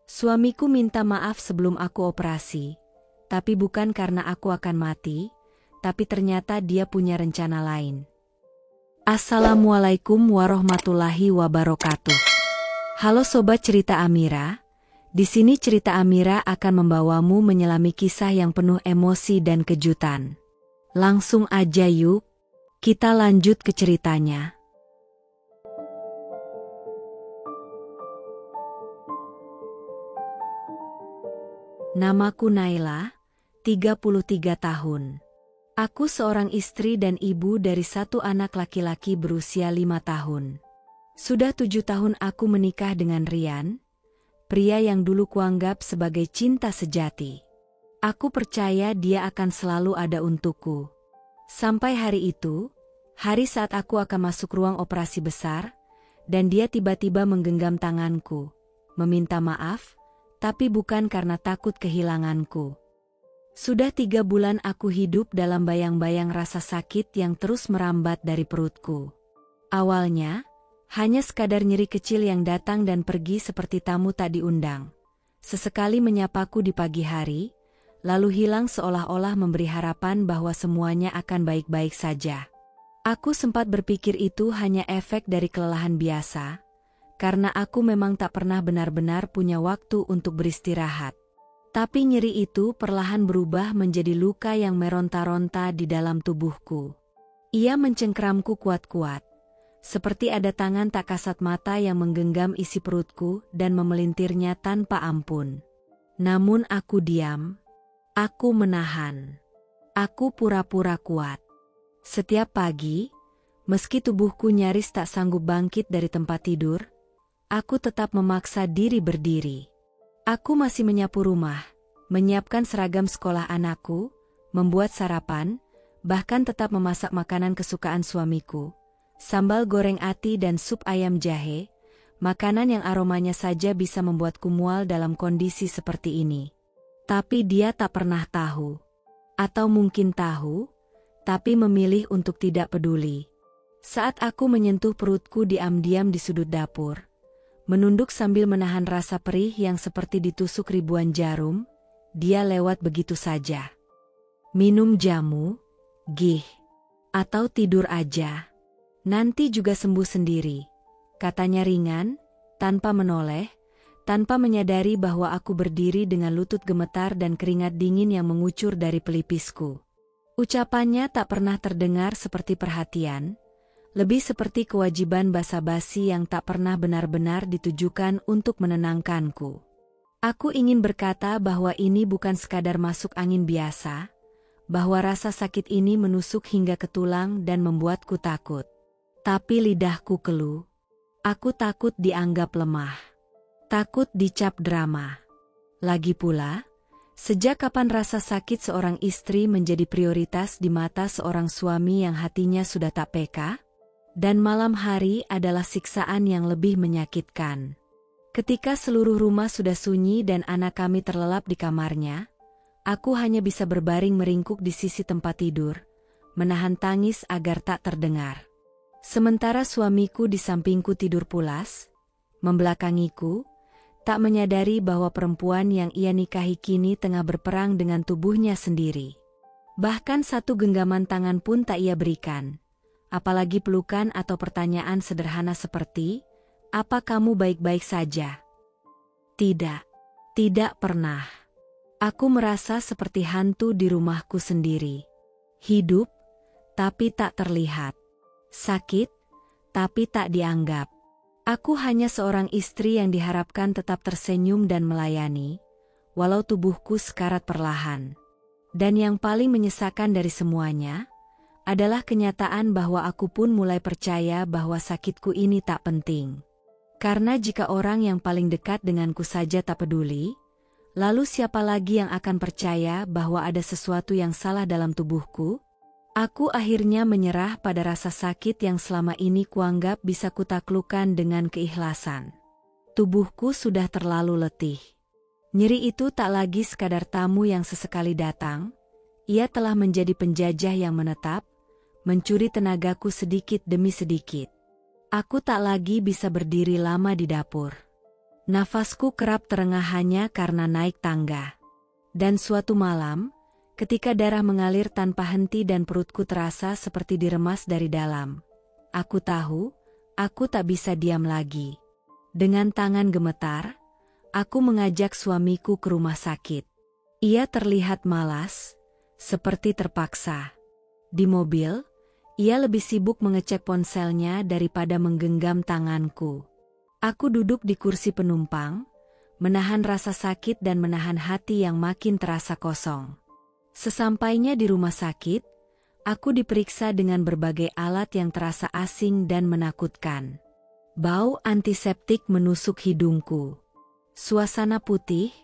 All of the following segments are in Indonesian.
Suamiku minta maaf sebelum aku operasi, tapi bukan karena aku akan mati, tapi ternyata dia punya rencana lain. Assalamualaikum warahmatullahi wabarakatuh. Halo Sobat Cerita Amira, di sini cerita Amira akan membawamu menyelami kisah yang penuh emosi dan kejutan. Langsung aja yuk, kita lanjut ke ceritanya. Namaku Naila, 33 tahun. Aku seorang istri dan ibu dari satu anak laki-laki berusia 5 tahun. Sudah 7 tahun aku menikah dengan Rian, pria yang dulu kuanggap sebagai cinta sejati. Aku percaya dia akan selalu ada untukku. Sampai hari itu, hari saat aku akan masuk ruang operasi besar, dan dia tiba-tiba menggenggam tanganku, meminta maaf, tapi bukan karena takut kehilanganku. Sudah 3 bulan aku hidup dalam bayang-bayang rasa sakit yang terus merambat dari perutku. Awalnya, hanya sekadar nyeri kecil yang datang dan pergi seperti tamu tak diundang. Sesekali menyapaku di pagi hari, lalu hilang seolah-olah memberi harapan bahwa semuanya akan baik-baik saja. Aku sempat berpikir itu hanya efek dari kelelahan biasa, karena aku memang tak pernah benar-benar punya waktu untuk beristirahat. Tapi nyeri itu perlahan berubah menjadi luka yang meronta-ronta di dalam tubuhku. Ia mencengkeramku kuat-kuat, seperti ada tangan tak kasat mata yang menggenggam isi perutku dan memelintirnya tanpa ampun. Namun aku diam, aku menahan, aku pura-pura kuat. Setiap pagi, meski tubuhku nyaris tak sanggup bangkit dari tempat tidur, aku tetap memaksa diri berdiri. Aku masih menyapu rumah, menyiapkan seragam sekolah anakku, membuat sarapan, bahkan tetap memasak makanan kesukaan suamiku. Sambal goreng ati dan sup ayam jahe, makanan yang aromanya saja bisa membuatku mual dalam kondisi seperti ini. Tapi dia tak pernah tahu. Atau mungkin tahu, tapi memilih untuk tidak peduli. Saat aku menyentuh perutku diam-diam di sudut dapur, menunduk sambil menahan rasa perih yang seperti ditusuk ribuan jarum, dia lewat begitu saja. Minum jamu, gih, atau tidur aja. Nanti juga sembuh sendiri, katanya ringan, tanpa menoleh, tanpa menyadari bahwa aku berdiri dengan lutut gemetar dan keringat dingin yang mengucur dari pelipisku. Ucapannya tak pernah terdengar seperti perhatian, lebih seperti kewajiban basa-basi yang tak pernah benar-benar ditujukan untuk menenangkanku. Aku ingin berkata bahwa ini bukan sekadar masuk angin biasa, bahwa rasa sakit ini menusuk hingga ke tulang dan membuatku takut. Tapi lidahku keluh. Aku takut dianggap lemah. Takut dicap drama. Lagi pula, sejak kapan rasa sakit seorang istri menjadi prioritas di mata seorang suami yang hatinya sudah tak peka? Dan malam hari adalah siksaan yang lebih menyakitkan. Ketika seluruh rumah sudah sunyi dan anak kami terlelap di kamarnya, aku hanya bisa berbaring meringkuk di sisi tempat tidur, menahan tangis agar tak terdengar. Sementara suamiku di sampingku tidur pulas, membelakangiku, tak menyadari bahwa perempuan yang ia nikahi kini tengah berperang dengan tubuhnya sendiri. Bahkan satu genggaman tangan pun tak ia berikan. Apalagi pelukan atau pertanyaan sederhana seperti, "Apa kamu baik-baik saja?" Tidak, tidak pernah. Aku merasa seperti hantu di rumahku sendiri. Hidup, tapi tak terlihat. Sakit, tapi tak dianggap. Aku hanya seorang istri yang diharapkan tetap tersenyum dan melayani, walau tubuhku sekarat perlahan. Dan yang paling menyesakan dari semuanya, adalah kenyataan bahwa aku pun mulai percaya bahwa sakitku ini tak penting. Karena jika orang yang paling dekat denganku saja tak peduli, lalu siapa lagi yang akan percaya bahwa ada sesuatu yang salah dalam tubuhku? Aku akhirnya menyerah pada rasa sakit yang selama ini kuanggap bisa kutaklukkan dengan keikhlasan. Tubuhku sudah terlalu letih. Nyeri itu tak lagi sekadar tamu yang sesekali datang, ia telah menjadi penjajah yang menetap, mencuri tenagaku sedikit demi sedikit. Aku tak lagi bisa berdiri lama di dapur. Nafasku kerap terengah hanya karena naik tangga. Dan suatu malam, ketika darah mengalir tanpa henti dan perutku terasa seperti diremas dari dalam, aku tahu, aku tak bisa diam lagi. Dengan tangan gemetar, aku mengajak suamiku ke rumah sakit. Ia terlihat malas, seperti terpaksa. Di mobil, ia lebih sibuk mengecek ponselnya daripada menggenggam tanganku. Aku duduk di kursi penumpang, menahan rasa sakit dan menahan hati yang makin terasa kosong. Sesampainya di rumah sakit, aku diperiksa dengan berbagai alat yang terasa asing dan menakutkan. Bau antiseptik menusuk hidungku. Suasana putih,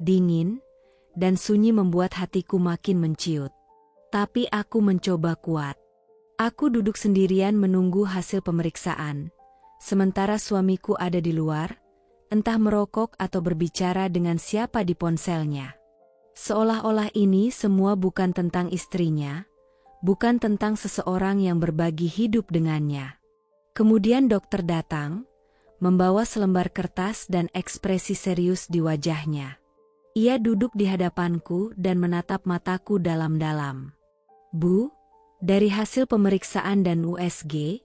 dingin, dan sunyi membuat hatiku makin menciut. Tapi aku mencoba kuat. Aku duduk sendirian menunggu hasil pemeriksaan. Sementara suamiku ada di luar, entah merokok atau berbicara dengan siapa di ponselnya. Seolah-olah ini semua bukan tentang istrinya, bukan tentang seseorang yang berbagi hidup dengannya. Kemudian dokter datang, membawa selembar kertas dan ekspresi serius di wajahnya. Ia duduk di hadapanku dan menatap mataku dalam-dalam. "Bu, dari hasil pemeriksaan dan USG,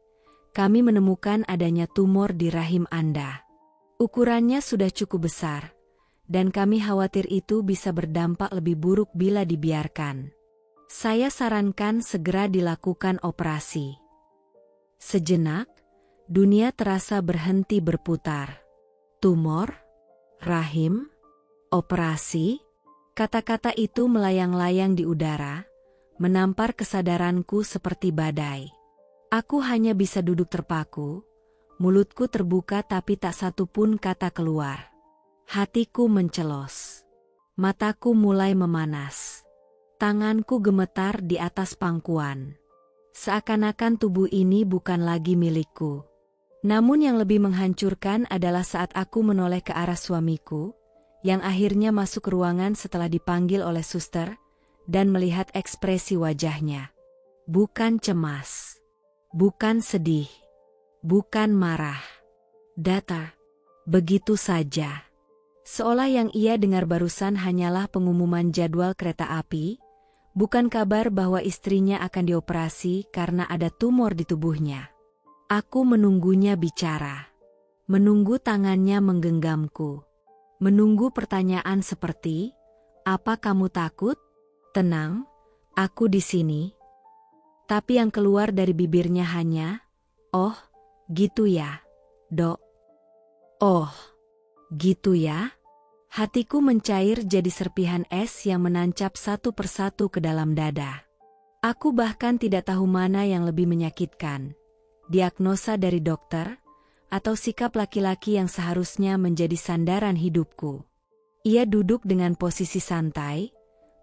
kami menemukan adanya tumor di rahim Anda. Ukurannya sudah cukup besar, dan kami khawatir itu bisa berdampak lebih buruk bila dibiarkan. Saya sarankan segera dilakukan operasi." Sejenak, dunia terasa berhenti berputar. Tumor? Rahim? Operasi? Kata-kata itu melayang-layang di udara, menampar kesadaranku seperti badai. Aku hanya bisa duduk terpaku, mulutku terbuka tapi tak satu pun kata keluar. Hatiku mencelos. Mataku mulai memanas. Tanganku gemetar di atas pangkuan. Seakan-akan tubuh ini bukan lagi milikku. Namun yang lebih menghancurkan adalah saat aku menoleh ke arah suamiku, yang akhirnya masuk ke ruangan setelah dipanggil oleh suster, dan melihat ekspresi wajahnya. Bukan cemas. Bukan sedih. Bukan marah. Datar. Begitu saja. Seolah yang ia dengar barusan hanyalah pengumuman jadwal kereta api, bukan kabar bahwa istrinya akan dioperasi karena ada tumor di tubuhnya. Aku menunggunya bicara. Menunggu tangannya menggenggamku. Menunggu pertanyaan seperti, "Apa kamu takut?" "Tenang, aku di sini." Tapi yang keluar dari bibirnya hanya, "Oh, gitu ya, Dok." "Oh, gitu ya?" Hatiku mencair jadi serpihan es yang menancap satu persatu ke dalam dada. Aku bahkan tidak tahu mana yang lebih menyakitkan, diagnosa dari dokter, atau sikap laki-laki yang seharusnya menjadi sandaran hidupku. Ia duduk dengan posisi santai,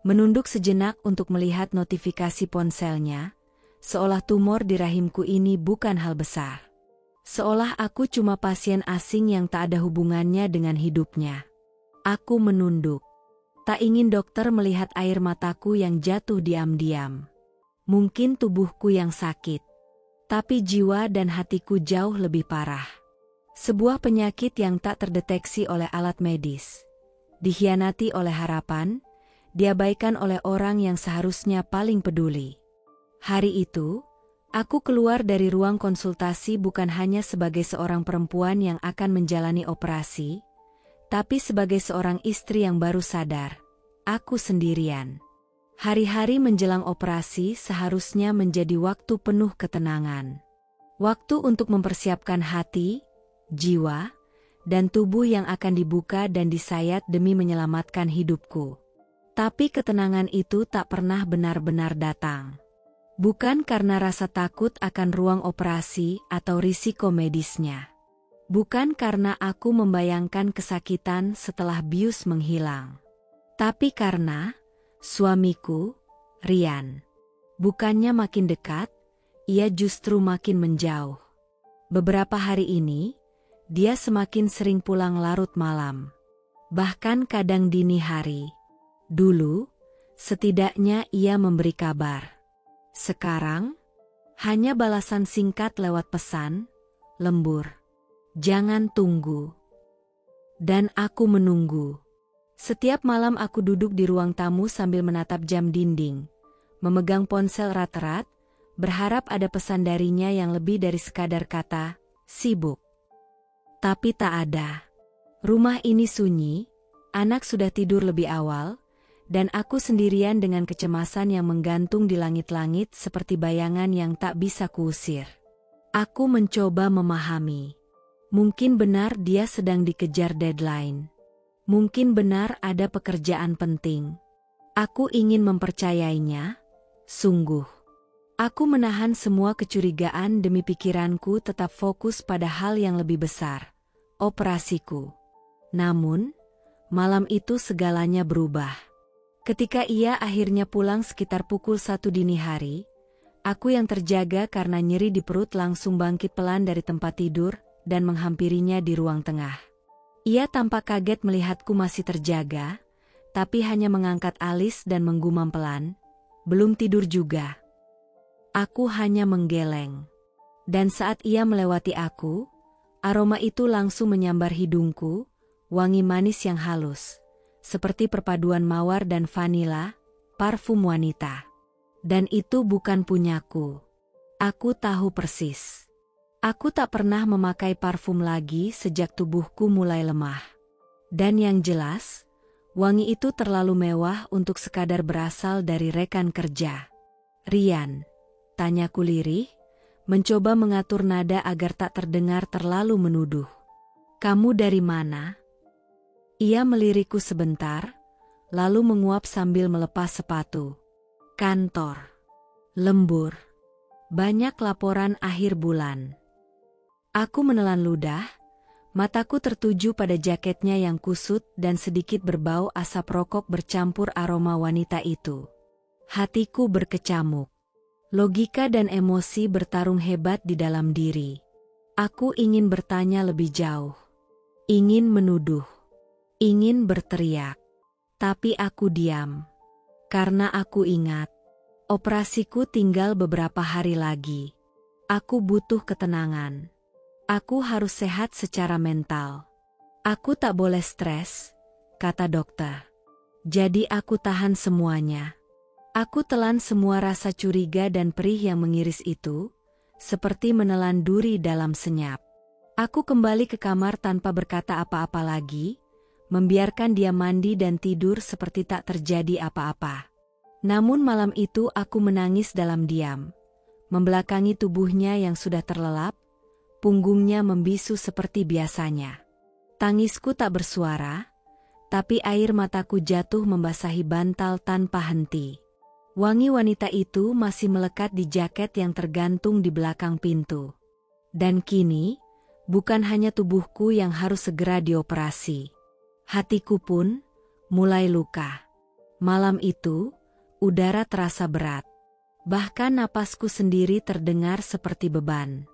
menunduk sejenak untuk melihat notifikasi ponselnya, seolah tumor di rahimku ini bukan hal besar. Seolah aku cuma pasien asing yang tak ada hubungannya dengan hidupnya. Aku menunduk. Tak ingin dokter melihat air mataku yang jatuh diam-diam. Mungkin tubuhku yang sakit, tapi jiwa dan hatiku jauh lebih parah. Sebuah penyakit yang tak terdeteksi oleh alat medis. Dikhianati oleh harapan, diabaikan oleh orang yang seharusnya paling peduli. Hari itu, aku keluar dari ruang konsultasi bukan hanya sebagai seorang perempuan yang akan menjalani operasi, tapi sebagai seorang istri yang baru sadar, aku sendirian. Hari-hari menjelang operasi seharusnya menjadi waktu penuh ketenangan. Waktu untuk mempersiapkan hati, jiwa, dan tubuh yang akan dibuka dan disayat demi menyelamatkan hidupku. Tapi ketenangan itu tak pernah benar-benar datang. Bukan karena rasa takut akan ruang operasi atau risiko medisnya. Bukan karena aku membayangkan kesakitan setelah bius menghilang. Tapi karena suamiku, Rian, bukannya makin dekat, ia justru makin menjauh. Beberapa hari ini, dia semakin sering pulang larut malam. Bahkan kadang dini hari. Dulu, setidaknya ia memberi kabar. Sekarang, hanya balasan singkat lewat pesan, lembur. Jangan tunggu. Dan aku menunggu. Setiap malam aku duduk di ruang tamu sambil menatap jam dinding, memegang ponsel erat-erat, berharap ada pesan darinya yang lebih dari sekadar kata, sibuk. Tapi tak ada. Rumah ini sunyi, anak sudah tidur lebih awal, dan aku sendirian dengan kecemasan yang menggantung di langit-langit seperti bayangan yang tak bisa kuusir. Aku mencoba memahami. Mungkin benar dia sedang dikejar deadline. Mungkin benar ada pekerjaan penting. Aku ingin mempercayainya, sungguh. Aku menahan semua kecurigaan demi pikiranku tetap fokus pada hal yang lebih besar, operasiku. Namun, malam itu segalanya berubah. Ketika ia akhirnya pulang sekitar pukul 1 dini hari, aku yang terjaga karena nyeri di perut langsung bangkit pelan dari tempat tidur dan menghampirinya di ruang tengah. Ia tampak kaget melihatku masih terjaga, tapi hanya mengangkat alis dan menggumam pelan, "Belum tidur juga." Aku hanya menggeleng. Dan saat ia melewati aku, aroma itu langsung menyambar hidungku, wangi manis yang halus, seperti perpaduan mawar dan vanila, parfum wanita. Dan itu bukan punyaku. Aku tahu persis. Aku tak pernah memakai parfum lagi sejak tubuhku mulai lemah. Dan yang jelas, wangi itu terlalu mewah untuk sekadar berasal dari rekan kerja. "Rian?" tanyaku lirih, mencoba mengatur nada agar tak terdengar terlalu menuduh. "Kamu dari mana?" Ia melirikku sebentar, lalu menguap sambil melepas sepatu. "Kantor. Lembur. Banyak laporan akhir bulan." Aku menelan ludah, mataku tertuju pada jaketnya yang kusut dan sedikit berbau asap rokok bercampur aroma wanita itu. Hatiku berkecamuk. Logika dan emosi bertarung hebat di dalam diri. Aku ingin bertanya lebih jauh. Ingin menuduh. Ingin berteriak. Tapi aku diam. Karena aku ingat, operasiku tinggal beberapa hari lagi. Aku butuh ketenangan. Aku harus sehat secara mental. Aku tak boleh stres, kata dokter. Jadi aku tahan semuanya. Aku telan semua rasa curiga dan perih yang mengiris itu, seperti menelan duri dalam senyap. Aku kembali ke kamar tanpa berkata apa-apa lagi, membiarkan dia mandi dan tidur seperti tak terjadi apa-apa. Namun malam itu aku menangis dalam diam, membelakangi tubuhnya yang sudah terlelap, punggungnya membisu seperti biasanya. Tangisku tak bersuara, tapi air mataku jatuh membasahi bantal tanpa henti. Wangi wanita itu masih melekat di jaket yang tergantung di belakang pintu. Dan kini, bukan hanya tubuhku yang harus segera dioperasi. Hatiku pun mulai luka. Malam itu, udara terasa berat. Bahkan napasku sendiri terdengar seperti beban.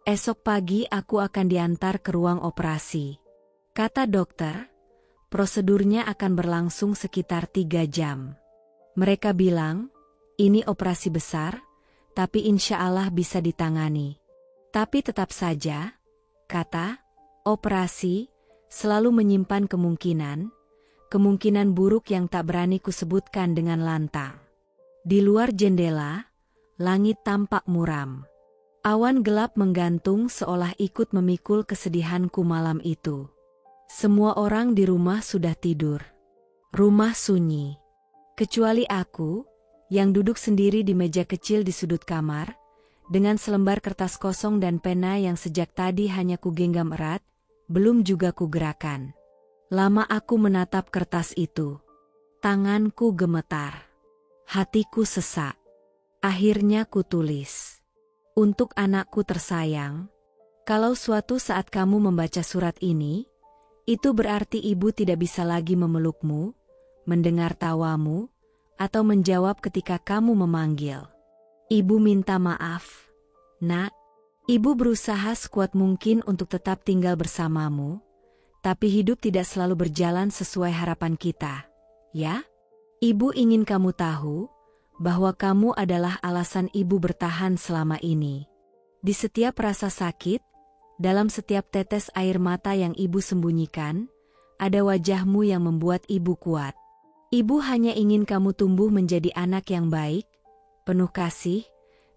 "Esok pagi aku akan diantar ke ruang operasi," kata dokter. "Prosedurnya akan berlangsung sekitar 3 jam. Mereka bilang, ini operasi besar, tapi insya Allah bisa ditangani. Tapi tetap saja," kata, "operasi selalu menyimpan kemungkinan buruk yang tak berani kusebutkan dengan lantang." Di luar jendela, langit tampak muram. Awan gelap menggantung seolah ikut memikul kesedihanku malam itu. Semua orang di rumah sudah tidur. Rumah sunyi. Kecuali aku, yang duduk sendiri di meja kecil di sudut kamar, dengan selembar kertas kosong dan pena yang sejak tadi hanya kugenggam erat, belum juga kugerakkan. Lama aku menatap kertas itu. Tanganku gemetar. Hatiku sesak. Akhirnya kutulis. "Untuk anakku tersayang, kalau suatu saat kamu membaca surat ini, itu berarti ibu tidak bisa lagi memelukmu, mendengar tawamu, atau menjawab ketika kamu memanggil. Ibu minta maaf, Nak. Ibu berusaha sekuat mungkin untuk tetap tinggal bersamamu, tapi hidup tidak selalu berjalan sesuai harapan kita, ya? Ibu ingin kamu tahu bahwa kamu adalah alasan ibu bertahan selama ini. Di setiap rasa sakit, dalam setiap tetes air mata yang ibu sembunyikan, ada wajahmu yang membuat ibu kuat. Ibu hanya ingin kamu tumbuh menjadi anak yang baik, penuh kasih,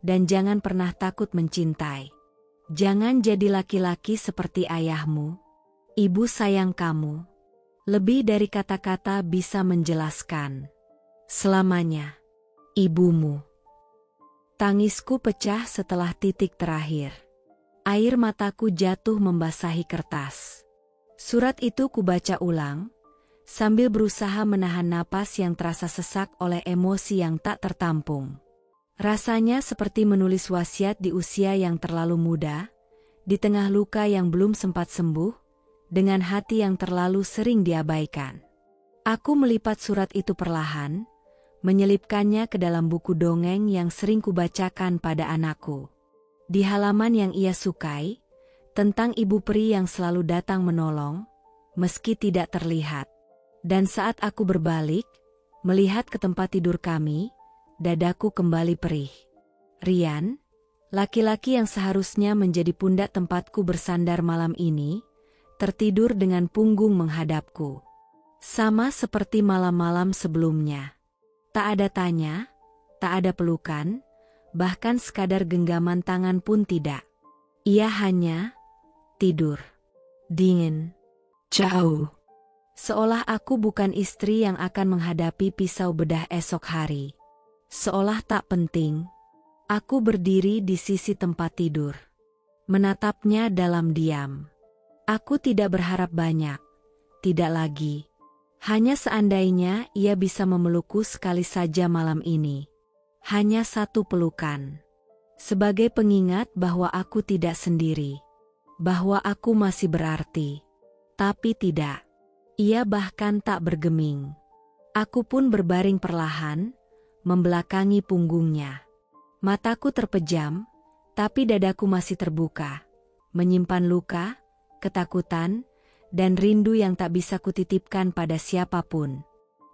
dan jangan pernah takut mencintai. Jangan jadi laki-laki seperti ayahmu. Ibu sayang kamu. Lebih dari kata-kata bisa menjelaskan. Selamanya. Ibumu. Tangisku pecah setelah titik terakhir. Air mataku jatuh membasahi kertas. Surat itu kubaca ulang, sambil berusaha menahan napas yang terasa sesak oleh emosi yang tak tertampung. Rasanya seperti menulis wasiat di usia yang terlalu muda, di tengah luka yang belum sempat sembuh, dengan hati yang terlalu sering diabaikan. Aku melipat surat itu perlahan, menyelipkannya ke dalam buku dongeng yang sering kubacakan pada anakku. Di halaman yang ia sukai, tentang ibu peri yang selalu datang menolong, meski tidak terlihat. Dan saat aku berbalik, melihat ke tempat tidur kami, dadaku kembali perih. Rian, laki-laki yang seharusnya menjadi pundak tempatku bersandar malam ini, tertidur dengan punggung menghadapku. Sama seperti malam-malam sebelumnya. Tak ada tanya, tak ada pelukan, bahkan sekadar genggaman tangan pun tidak. Ia hanya tidur. Dingin. Jauh. Seolah aku bukan istri yang akan menghadapi pisau bedah esok hari. Seolah tak penting. Aku berdiri di sisi tempat tidur. Menatapnya dalam diam. Aku tidak berharap banyak. Tidak lagi. Hanya seandainya ia bisa memelukku sekali saja malam ini. Hanya satu pelukan. Sebagai pengingat bahwa aku tidak sendiri. Bahwa aku masih berarti. Tapi tidak. Ia bahkan tak bergeming. Aku pun berbaring perlahan, membelakangi punggungnya. Mataku terpejam, tapi dadaku masih terbuka. Menyimpan luka, ketakutan, dan rindu yang tak bisa kutitipkan pada siapapun.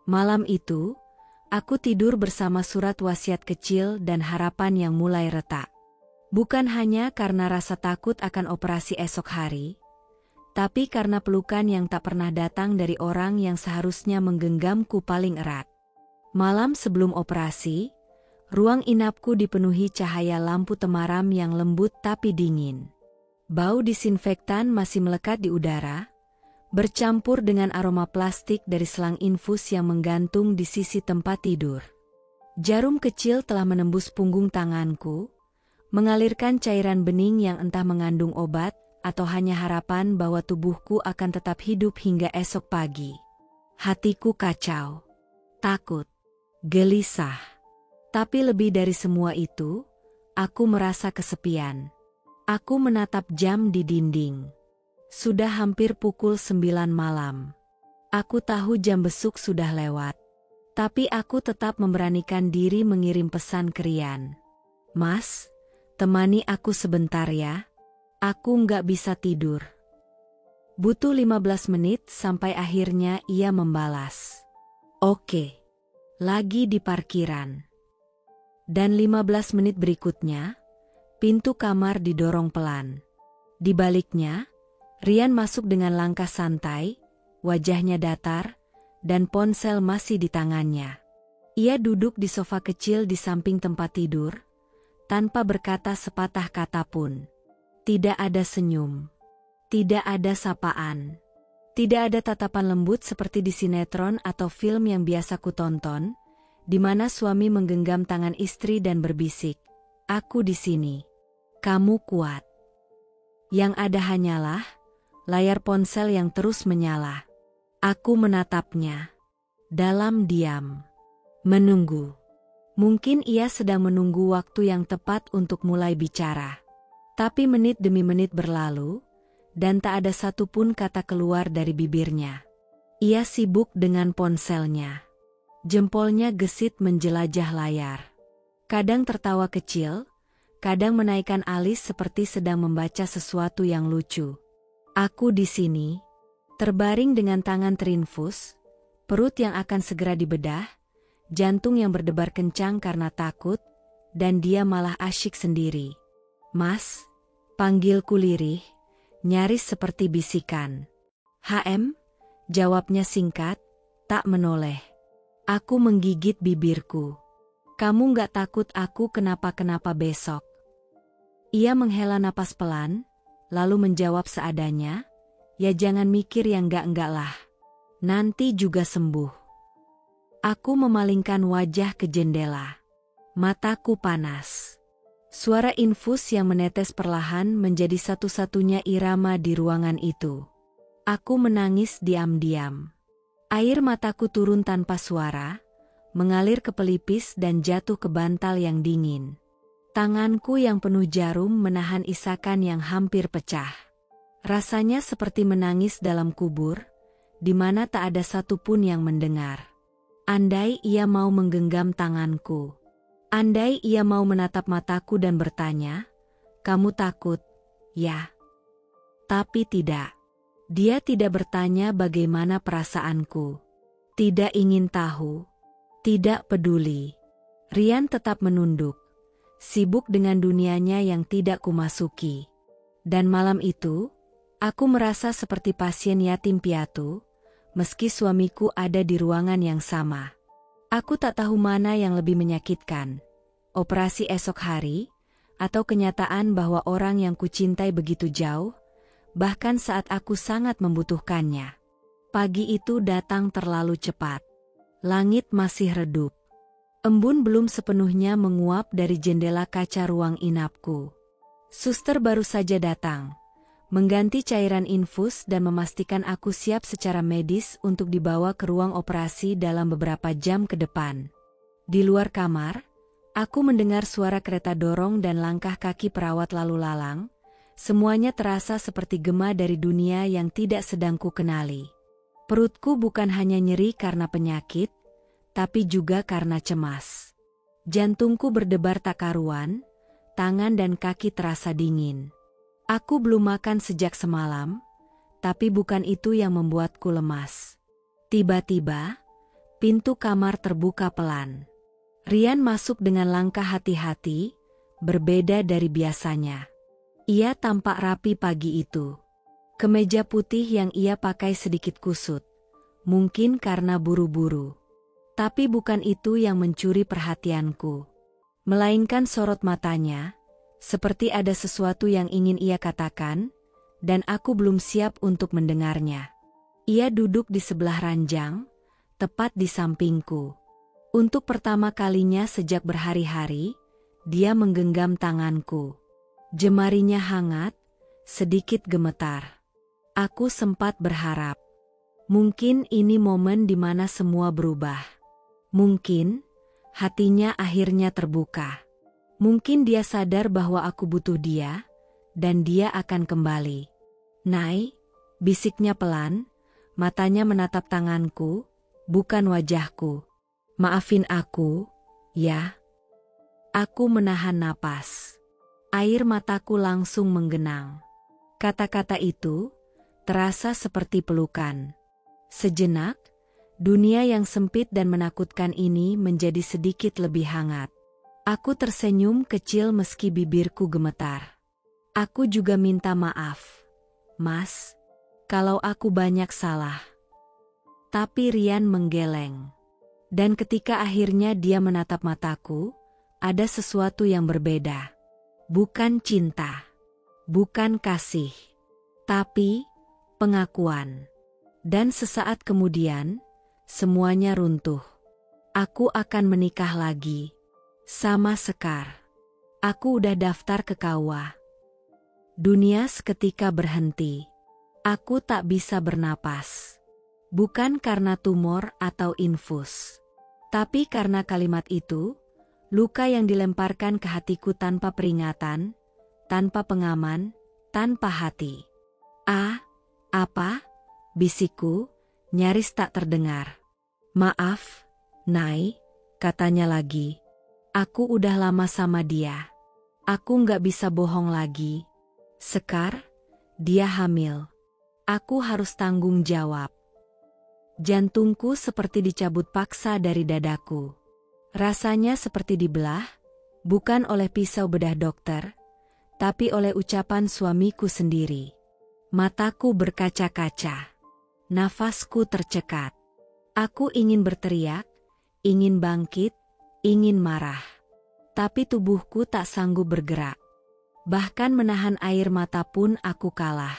Malam itu, aku tidur bersama surat wasiat kecil dan harapan yang mulai retak. Bukan hanya karena rasa takut akan operasi esok hari, tapi karena pelukan yang tak pernah datang dari orang yang seharusnya menggenggamku paling erat. Malam sebelum operasi, ruang inapku dipenuhi cahaya lampu temaram yang lembut tapi dingin. Bau disinfektan masih melekat di udara, bercampur dengan aroma plastik dari selang infus yang menggantung di sisi tempat tidur. Jarum kecil telah menembus punggung tanganku, mengalirkan cairan bening yang entah mengandung obat atau hanya harapan bahwa tubuhku akan tetap hidup hingga esok pagi. Hatiku kacau, takut, gelisah. Tapi lebih dari semua itu, aku merasa kesepian. Aku menatap jam di dinding. Sudah hampir pukul 9 malam. Aku tahu jam besuk sudah lewat. Tapi aku tetap memberanikan diri mengirim pesan ke Rian. Mas, temani aku sebentar ya. Aku nggak bisa tidur. Butuh 15 menit sampai akhirnya ia membalas. Oke. Lagi di parkiran. Dan 15 menit berikutnya, pintu kamar didorong pelan. Di baliknya, Rian masuk dengan langkah santai, wajahnya datar, dan ponsel masih di tangannya. Ia duduk di sofa kecil di samping tempat tidur, tanpa berkata sepatah kata pun. Tidak ada senyum. Tidak ada sapaan. Tidak ada tatapan lembut seperti di sinetron atau film yang biasa kutonton, di mana suami menggenggam tangan istri dan berbisik, "Aku di sini. Kamu kuat." Yang ada hanyalah layar ponsel yang terus menyala. Aku menatapnya. Dalam diam. Menunggu. Mungkin ia sedang menunggu waktu yang tepat untuk mulai bicara. Tapi menit demi menit berlalu, dan tak ada satupun kata keluar dari bibirnya. Ia sibuk dengan ponselnya. Jempolnya gesit menjelajah layar. Kadang tertawa kecil, kadang menaikkan alis seperti sedang membaca sesuatu yang lucu. Aku di sini, terbaring dengan tangan terinfus, perut yang akan segera dibedah, jantung yang berdebar kencang karena takut, dan dia malah asyik sendiri. Mas, panggilku lirih, nyaris seperti bisikan. HM, Jawabnya singkat, tak menoleh. Aku menggigit bibirku. Kamu nggak takut aku kenapa-kenapa besok? Ia menghela napas pelan, lalu menjawab seadanya, ya jangan mikir yang enggak-enggak lah. Nanti juga sembuh. Aku memalingkan wajah ke jendela. Mataku panas. Suara infus yang menetes perlahan menjadi satu-satunya irama di ruangan itu. Aku menangis diam-diam. Air mataku turun tanpa suara, mengalir ke pelipis dan jatuh ke bantal yang dingin. Tanganku yang penuh jarum menahan isakan yang hampir pecah. Rasanya seperti menangis dalam kubur, di mana tak ada satupun yang mendengar. Andai ia mau menggenggam tanganku. Andai ia mau menatap mataku dan bertanya, "Kamu takut?" Ya. Tapi tidak. Dia tidak bertanya bagaimana perasaanku. Tidak ingin tahu. Tidak peduli. Rian tetap menunduk, sibuk dengan dunianya yang tidak kumasuki. Dan malam itu, aku merasa seperti pasien yatim piatu, meski suamiku ada di ruangan yang sama. Aku tak tahu mana yang lebih menyakitkan, operasi esok hari, atau kenyataan bahwa orang yang kucintai begitu jauh, bahkan saat aku sangat membutuhkannya. Pagi itu datang terlalu cepat. Langit masih redup. Embun belum sepenuhnya menguap dari jendela kaca ruang inapku. Suster baru saja datang, mengganti cairan infus dan memastikan aku siap secara medis untuk dibawa ke ruang operasi dalam beberapa jam ke depan. Di luar kamar, aku mendengar suara kereta dorong dan langkah kaki perawat lalu lalang. Semuanya terasa seperti gema dari dunia yang tidak sedang ku kenali. Perutku bukan hanya nyeri karena penyakit, tapi juga karena cemas. Jantungku berdebar tak karuan, tangan dan kaki terasa dingin. Aku belum makan sejak semalam, tapi bukan itu yang membuatku lemas. Tiba-tiba, pintu kamar terbuka pelan. Rian masuk dengan langkah hati-hati, berbeda dari biasanya. Ia tampak rapi pagi itu. Kemeja putih yang ia pakai sedikit kusut, mungkin karena buru-buru. Tapi bukan itu yang mencuri perhatianku. Melainkan sorot matanya, seperti ada sesuatu yang ingin ia katakan, dan aku belum siap untuk mendengarnya. Ia duduk di sebelah ranjang, tepat di sampingku. Untuk pertama kalinya sejak berhari-hari, dia menggenggam tanganku. Jemarinya hangat, sedikit gemetar. Aku sempat berharap. Mungkin ini momen di mana semua berubah. Mungkin hatinya akhirnya terbuka. Mungkin dia sadar bahwa aku butuh dia, dan dia akan kembali. "Nay," bisiknya pelan, matanya menatap tanganku, bukan wajahku. "Maafin aku, ya." Aku menahan napas. Air mataku langsung menggenang. Kata-kata itu terasa seperti pelukan. Sejenak, dunia yang sempit dan menakutkan ini menjadi sedikit lebih hangat. Aku tersenyum kecil meski bibirku gemetar. "Aku juga minta maaf, Mas, kalau aku banyak salah." Tapi Rian menggeleng. Dan ketika akhirnya dia menatap mataku, ada sesuatu yang berbeda. Bukan cinta, bukan kasih, tapi pengakuan. Dan sesaat kemudian, semuanya runtuh. Aku akan menikah lagi. Sama Sekar. Aku udah daftar ke KUA. Dunia seketika berhenti. Aku tak bisa bernapas. Bukan karena tumor atau infus, tapi karena kalimat itu, luka yang dilemparkan ke hatiku tanpa peringatan, tanpa pengaman, tanpa hati. Apa?" bisikku, nyaris tak terdengar. "Maaf, Nay," katanya lagi. "Aku udah lama sama dia. Aku nggak bisa bohong lagi. Sekar, dia hamil. Aku harus tanggung jawab." Jantungku seperti dicabut paksa dari dadaku. Rasanya seperti dibelah, bukan oleh pisau bedah dokter, tapi oleh ucapan suamiku sendiri. Mataku berkaca-kaca. Nafasku tercekat. Aku ingin berteriak, ingin bangkit, ingin marah. Tapi tubuhku tak sanggup bergerak. Bahkan menahan air mata pun aku kalah.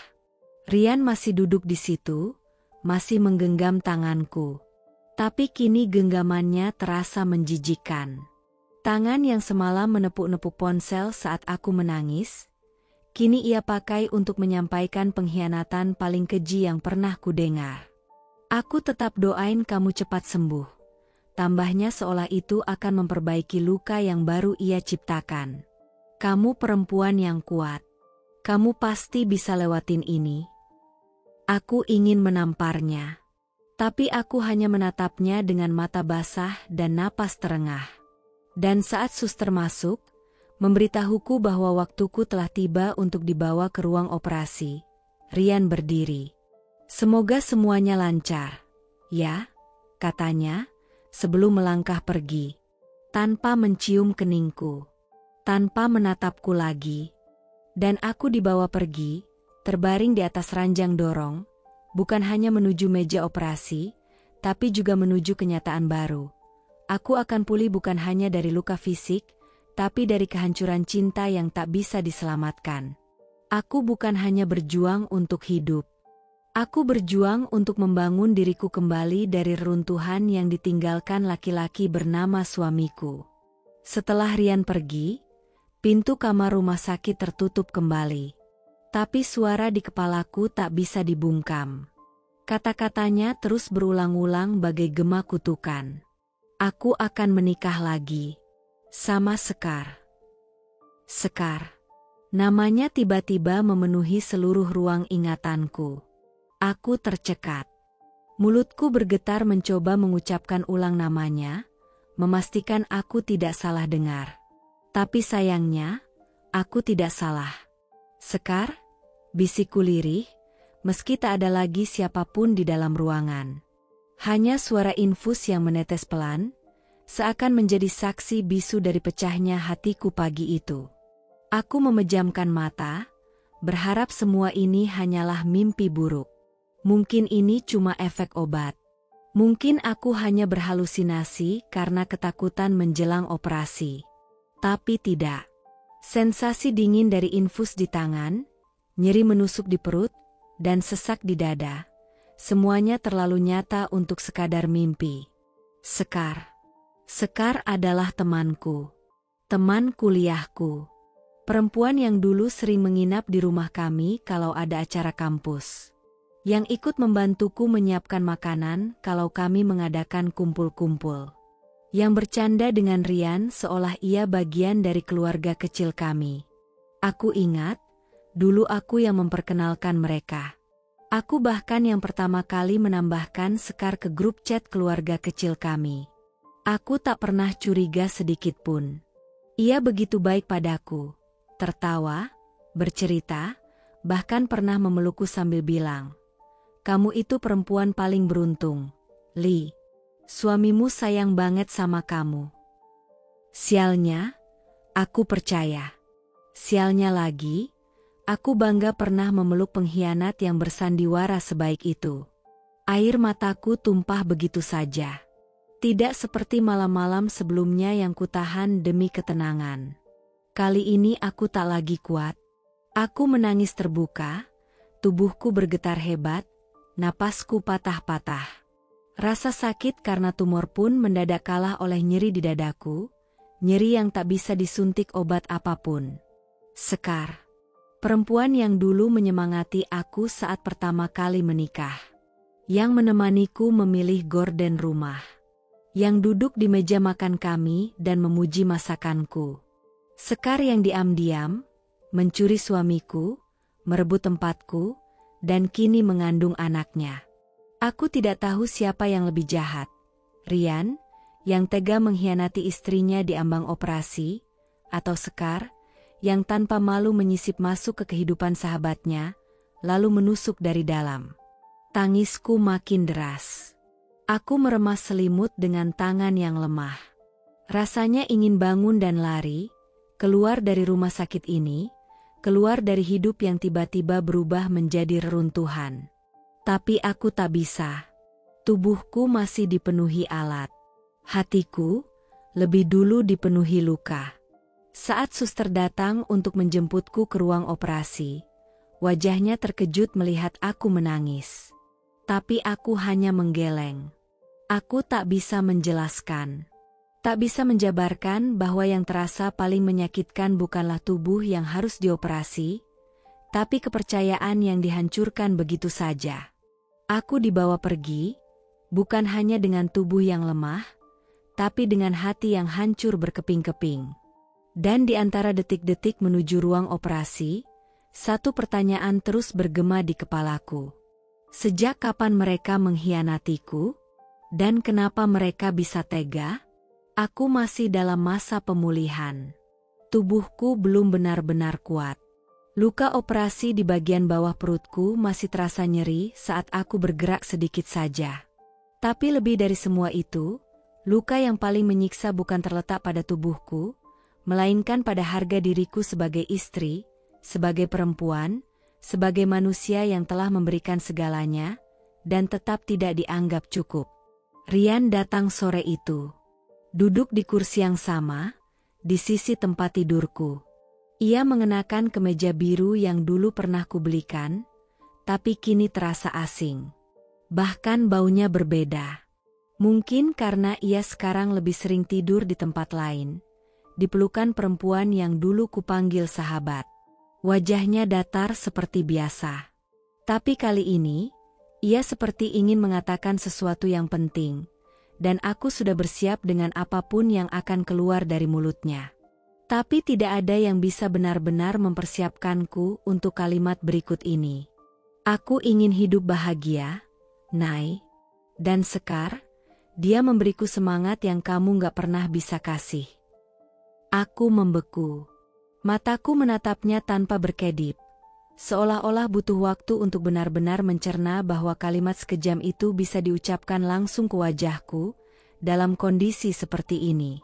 Rian masih duduk di situ, masih menggenggam tanganku. Tapi kini genggamannya terasa menjijikkan. Tangan yang semalam menepuk-nepuk ponsel saat aku menangis, kini ia pakai untuk menyampaikan pengkhianatan paling keji yang pernah kudengar. Aku tetap doain kamu cepat sembuh. Tambahnya seolah itu akan memperbaiki luka yang baru ia ciptakan. Kamu perempuan yang kuat. Kamu pasti bisa lewatin ini. Aku ingin menamparnya. Tapi aku hanya menatapnya dengan mata basah dan napas terengah. Dan saat suster masuk, memberitahuku bahwa waktuku telah tiba untuk dibawa ke ruang operasi, Rian berdiri. Semoga semuanya lancar. Ya, katanya, sebelum melangkah pergi. Tanpa mencium keningku. Tanpa menatapku lagi. Dan aku dibawa pergi, terbaring di atas ranjang dorong, bukan hanya menuju meja operasi, tapi juga menuju kenyataan baru. Aku akan pulih bukan hanya dari luka fisik, tapi dari kehancuran cinta yang tak bisa diselamatkan. Aku bukan hanya berjuang untuk hidup. Aku berjuang untuk membangun diriku kembali dari reruntuhan yang ditinggalkan laki-laki bernama suamiku. Setelah Rian pergi, pintu kamar rumah sakit tertutup kembali. Tapi suara di kepalaku tak bisa dibungkam. Kata-katanya terus berulang-ulang bagai gema kutukan. Aku akan menikah lagi. Sama Sekar. Sekar. Namanya tiba-tiba memenuhi seluruh ruang ingatanku. Aku tercekat. Mulutku bergetar mencoba mengucapkan ulang namanya, memastikan aku tidak salah dengar. Tapi sayangnya, aku tidak salah. Sekar, bisikku lirih, meski tak ada lagi siapapun di dalam ruangan. Hanya suara infus yang menetes pelan, seakan menjadi saksi bisu dari pecahnya hatiku pagi itu. Aku memejamkan mata, berharap semua ini hanyalah mimpi buruk. Mungkin ini cuma efek obat. Mungkin aku hanya berhalusinasi karena ketakutan menjelang operasi. Tapi tidak. Sensasi dingin dari infus di tangan, nyeri menusuk di perut, dan sesak di dada. Semuanya terlalu nyata untuk sekadar mimpi. Sekar. Sekar adalah temanku. Teman kuliahku. Perempuan yang dulu sering menginap di rumah kami kalau ada acara kampus. Yang ikut membantuku menyiapkan makanan kalau kami mengadakan kumpul-kumpul. Yang bercanda dengan Rian seolah ia bagian dari keluarga kecil kami. Aku ingat, dulu aku yang memperkenalkan mereka. Aku bahkan yang pertama kali menambahkan Sekar ke grup chat keluarga kecil kami. Aku tak pernah curiga sedikit pun. Ia begitu baik padaku, tertawa, bercerita, bahkan pernah memelukku sambil bilang, "Kamu itu perempuan paling beruntung, Li. Suamimu sayang banget sama kamu." Sialnya, aku percaya. Sialnya lagi, aku bangga pernah memeluk pengkhianat yang bersandiwara sebaik itu. Air mataku tumpah begitu saja. Tidak seperti malam-malam sebelumnya yang kutahan demi ketenangan. Kali ini aku tak lagi kuat. Aku menangis terbuka, tubuhku bergetar hebat, napasku patah-patah. Rasa sakit karena tumor pun mendadak kalah oleh nyeri di dadaku, nyeri yang tak bisa disuntik obat apapun. Sekar. Perempuan yang dulu menyemangati aku saat pertama kali menikah. Yang menemaniku memilih gorden rumah. Yang duduk di meja makan kami dan memuji masakanku. Sekar yang diam-diam, mencuri suamiku, merebut tempatku, dan kini mengandung anaknya. Aku tidak tahu siapa yang lebih jahat. Rian, yang tega mengkhianati istrinya di ambang operasi, atau Sekar, yang tanpa malu menyisip masuk ke kehidupan sahabatnya, lalu menusuk dari dalam. Tangisku makin deras. Aku meremas selimut dengan tangan yang lemah. Rasanya ingin bangun dan lari, keluar dari rumah sakit ini, keluar dari hidup yang tiba-tiba berubah menjadi reruntuhan. Tapi aku tak bisa. Tubuhku masih dipenuhi alat. Hatiku lebih dulu dipenuhi luka. Saat suster datang untuk menjemputku ke ruang operasi, wajahnya terkejut melihat aku menangis. Tapi aku hanya menggeleng. Aku tak bisa menjelaskan. Tak bisa menjabarkan bahwa yang terasa paling menyakitkan bukanlah tubuh yang harus dioperasi, tapi kepercayaan yang dihancurkan begitu saja. Aku dibawa pergi, bukan hanya dengan tubuh yang lemah, tapi dengan hati yang hancur berkeping-keping. Dan di antara detik-detik menuju ruang operasi, satu pertanyaan terus bergema di kepalaku. Sejak kapan mereka mengkhianatiku? Dan kenapa mereka bisa tega? Aku masih dalam masa pemulihan. Tubuhku belum benar-benar kuat. Luka operasi di bagian bawah perutku masih terasa nyeri saat aku bergerak sedikit saja. Tapi lebih dari semua itu, luka yang paling menyiksa bukan terletak pada tubuhku, melainkan pada harga diriku sebagai istri, sebagai perempuan, sebagai manusia yang telah memberikan segalanya, dan tetap tidak dianggap cukup. Rian datang sore itu. Duduk di kursi yang sama, di sisi tempat tidurku. Ia mengenakan kemeja biru yang dulu pernah kubelikan, tapi kini terasa asing. Bahkan baunya berbeda. Mungkin karena ia sekarang lebih sering tidur di tempat lain, di pelukan perempuan yang dulu kupanggil sahabat. Wajahnya datar seperti biasa. Tapi kali ini, ia seperti ingin mengatakan sesuatu yang penting, dan aku sudah bersiap dengan apapun yang akan keluar dari mulutnya. Tapi tidak ada yang bisa benar-benar mempersiapkanku untuk kalimat berikut ini. Aku ingin hidup bahagia, Nay. Dan Sekar, dia memberiku semangat yang kamu gak pernah bisa kasih. Aku membeku. Mataku menatapnya tanpa berkedip. Seolah-olah butuh waktu untuk benar-benar mencerna bahwa kalimat sekejam itu bisa diucapkan langsung ke wajahku, dalam kondisi seperti ini.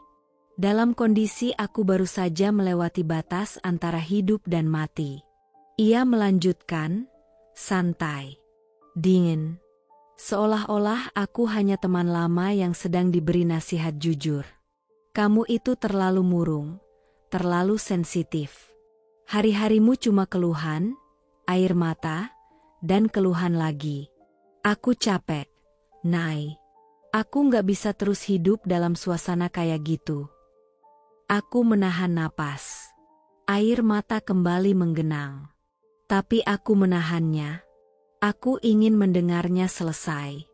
Dalam kondisi aku baru saja melewati batas antara hidup dan mati. Ia melanjutkan, santai, dingin. Seolah-olah aku hanya teman lama yang sedang diberi nasihat jujur. Kamu itu terlalu murung, terlalu sensitif. Hari-harimu cuma keluhan, air mata, dan keluhan lagi. Aku capek, Nay. Aku nggak bisa terus hidup dalam suasana kayak gitu. Aku menahan napas. Air mata kembali menggenang. Tapi aku menahannya. Aku ingin mendengarnya selesai.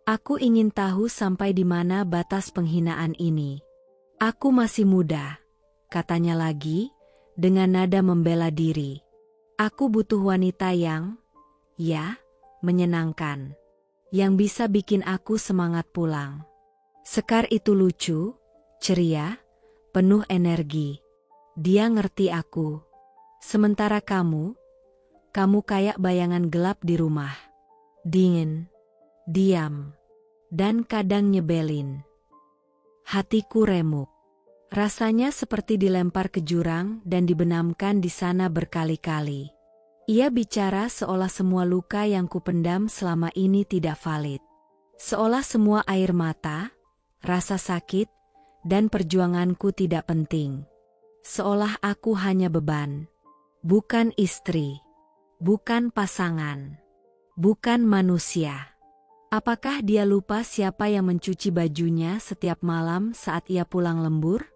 Aku ingin tahu sampai di mana batas penghinaan ini. Aku masih muda, katanya lagi, dengan nada membela diri. Aku butuh wanita yang, ya, menyenangkan. Yang bisa bikin aku semangat pulang. Sekar itu lucu, ceria, penuh energi. Dia ngerti aku. Sementara kamu kayak bayangan gelap di rumah. Dingin, diam, dan kadang nyebelin. Hatiku remuk. Rasanya seperti dilempar ke jurang dan dibenamkan di sana berkali-kali. Ia bicara seolah semua luka yang kupendam selama ini tidak valid. Seolah semua air mata, rasa sakit, dan perjuanganku tidak penting. Seolah aku hanya beban. Bukan istri. Bukan pasangan. Bukan manusia. Apakah dia lupa siapa yang mencuci bajunya setiap malam saat ia pulang lembur?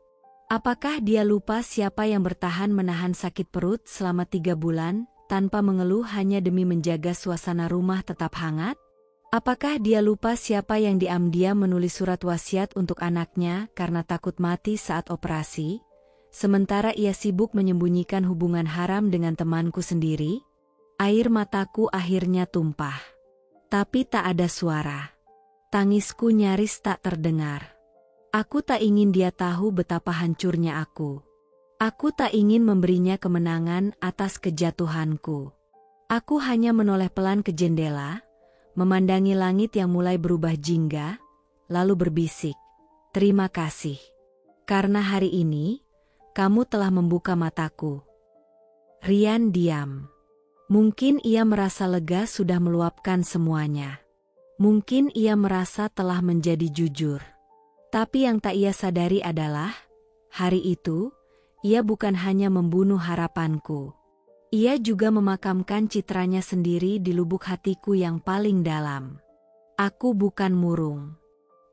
Apakah dia lupa siapa yang bertahan menahan sakit perut selama 3 bulan tanpa mengeluh hanya demi menjaga suasana rumah tetap hangat? Apakah dia lupa siapa yang diam-diam menulis surat wasiat untuk anaknya karena takut mati saat operasi, sementara ia sibuk menyembunyikan hubungan haram dengan temanku sendiri? Air mataku akhirnya tumpah. Tapi tak ada suara. Tangisku nyaris tak terdengar. Aku tak ingin dia tahu betapa hancurnya aku. Aku tak ingin memberinya kemenangan atas kejatuhanku. Aku hanya menoleh pelan ke jendela, memandangi langit yang mulai berubah jingga, lalu berbisik, "Terima kasih. Karena hari ini, kamu telah membuka mataku." Rian diam. Mungkin ia merasa lega sudah meluapkan semuanya. Mungkin ia merasa telah menjadi jujur. Tapi yang tak ia sadari adalah, hari itu, ia bukan hanya membunuh harapanku. Ia juga memakamkan citranya sendiri di lubuk hatiku yang paling dalam. Aku bukan murung.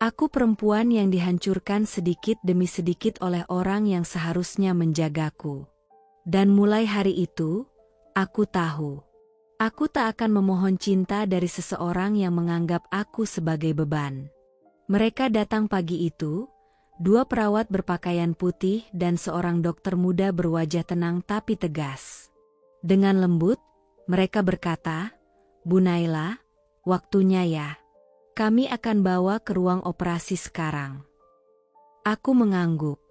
Aku perempuan yang dihancurkan sedikit demi sedikit oleh orang yang seharusnya menjagaku. Dan mulai hari itu, aku tahu. Aku tak akan memohon cinta dari seseorang yang menganggap aku sebagai beban. Mereka datang pagi itu, 2 perawat berpakaian putih dan seorang dokter muda berwajah tenang tapi tegas. Dengan lembut, mereka berkata, "Bu Naila, waktunya ya. Kami akan bawa ke ruang operasi sekarang." Aku mengangguk,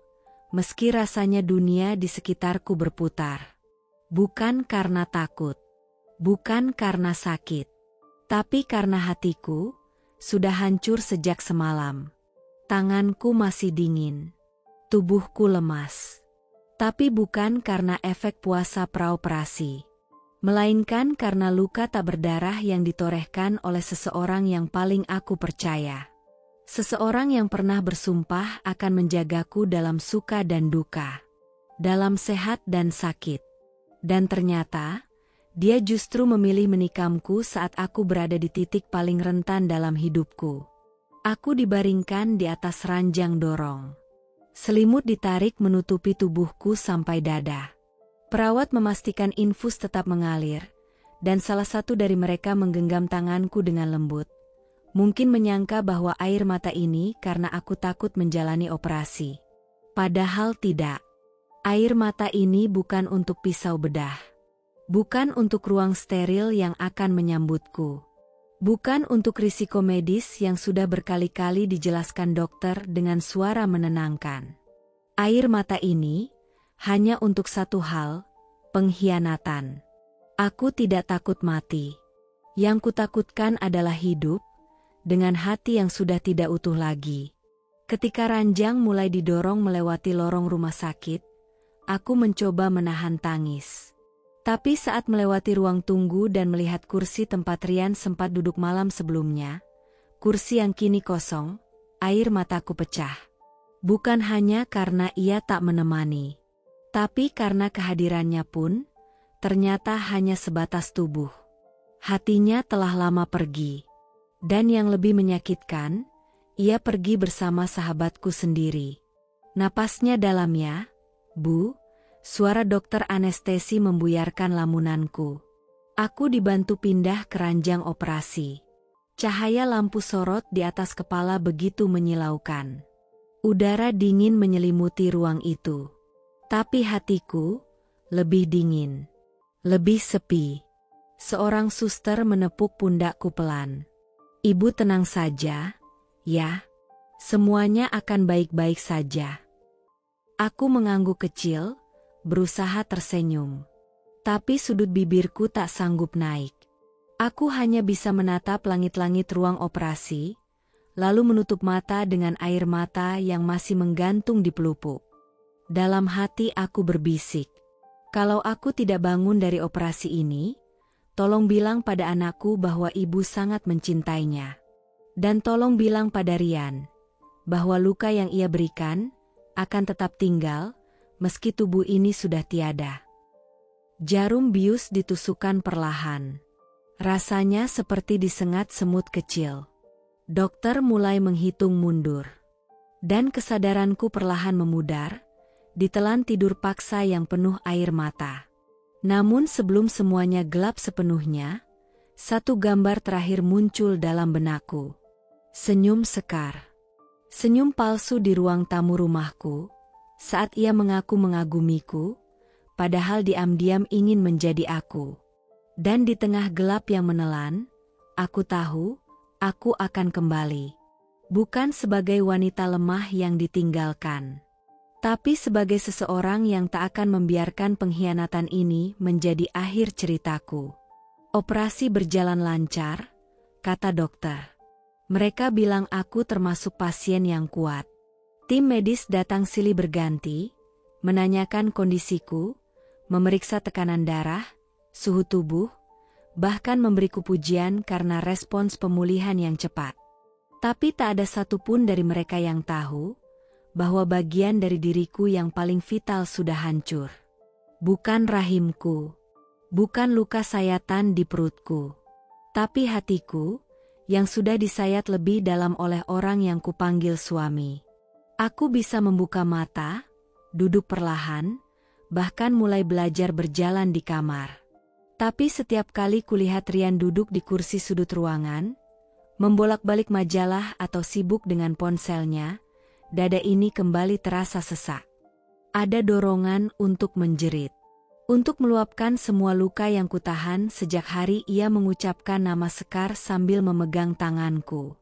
meski rasanya dunia di sekitarku berputar. Bukan karena takut, bukan karena sakit, tapi karena hatiku sudah hancur sejak semalam. Tanganku masih dingin, tubuhku lemas. Tapi bukan karena efek puasa praoperasi, melainkan karena luka tak berdarah yang ditorehkan oleh seseorang yang paling aku percaya. Seseorang yang pernah bersumpah akan menjagaku dalam suka dan duka, dalam sehat dan sakit. Dan ternyata, dia justru memilih menikamku saat aku berada di titik paling rentan dalam hidupku. Aku dibaringkan di atas ranjang dorong. Selimut ditarik menutupi tubuhku sampai dada. Perawat memastikan infus tetap mengalir, dan salah satu dari mereka menggenggam tanganku dengan lembut. Mungkin menyangka bahwa air mata ini karena aku takut menjalani operasi. Padahal tidak. Air mata ini bukan untuk pisau bedah. Bukan untuk ruang steril yang akan menyambutku. Bukan untuk risiko medis yang sudah berkali-kali dijelaskan dokter dengan suara menenangkan. Air mata ini hanya untuk satu hal, pengkhianatan. Aku tidak takut mati. Yang kutakutkan adalah hidup, dengan hati yang sudah tidak utuh lagi. Ketika ranjang mulai didorong melewati lorong rumah sakit, aku mencoba menahan tangis. Tapi saat melewati ruang tunggu dan melihat kursi tempat Rian sempat duduk malam sebelumnya, kursi yang kini kosong, air mataku pecah. Bukan hanya karena ia tak menemani, tapi karena kehadirannya pun, ternyata hanya sebatas tubuh. Hatinya telah lama pergi. Dan yang lebih menyakitkan, ia pergi bersama sahabatku sendiri. Napasnya dalam ya, Bu. Suara dokter anestesi membuyarkan lamunanku. Aku dibantu pindah ke ranjang operasi. Cahaya lampu sorot di atas kepala begitu menyilaukan. Udara dingin menyelimuti ruang itu. Tapi hatiku lebih dingin, lebih sepi. Seorang suster menepuk pundakku pelan. "Ibu tenang saja, ya. Semuanya akan baik-baik saja." Aku mengangguk kecil, berusaha tersenyum. Tapi sudut bibirku tak sanggup naik. Aku hanya bisa menatap langit-langit ruang operasi, lalu menutup mata dengan air mata yang masih menggantung di pelupuk. Dalam hati aku berbisik, kalau aku tidak bangun dari operasi ini, tolong bilang pada anakku bahwa ibu sangat mencintainya. Dan tolong bilang pada Rian, bahwa luka yang ia berikan akan tetap tinggal, meski tubuh ini sudah tiada. Jarum bius ditusukkan perlahan. Rasanya seperti disengat semut kecil. Dokter mulai menghitung mundur. Dan kesadaranku perlahan memudar, ditelan tidur paksa yang penuh air mata. Namun sebelum semuanya gelap sepenuhnya, satu gambar terakhir muncul dalam benakku. Senyum Sekar. Senyum palsu di ruang tamu rumahku, saat ia mengaku mengagumiku, padahal diam-diam ingin menjadi aku. Dan di tengah gelap yang menelan, aku tahu, aku akan kembali. Bukan sebagai wanita lemah yang ditinggalkan, tapi sebagai seseorang yang tak akan membiarkan pengkhianatan ini menjadi akhir ceritaku. Operasi berjalan lancar, kata dokter. Mereka bilang aku termasuk pasien yang kuat. Tim medis datang silih berganti, menanyakan kondisiku, memeriksa tekanan darah, suhu tubuh, bahkan memberiku pujian karena respons pemulihan yang cepat. Tapi tak ada satupun dari mereka yang tahu bahwa bagian dari diriku yang paling vital sudah hancur. Bukan rahimku, bukan luka sayatan di perutku, tapi hatiku yang sudah disayat lebih dalam oleh orang yang kupanggil suami. Aku bisa membuka mata, duduk perlahan, bahkan mulai belajar berjalan di kamar. Tapi setiap kali kulihat Rian duduk di kursi sudut ruangan, membolak-balik majalah atau sibuk dengan ponselnya, dada ini kembali terasa sesak. Ada dorongan untuk menjerit. Untuk meluapkan semua luka yang kutahan sejak hari ia mengucapkan nama Sekar sambil memegang tanganku.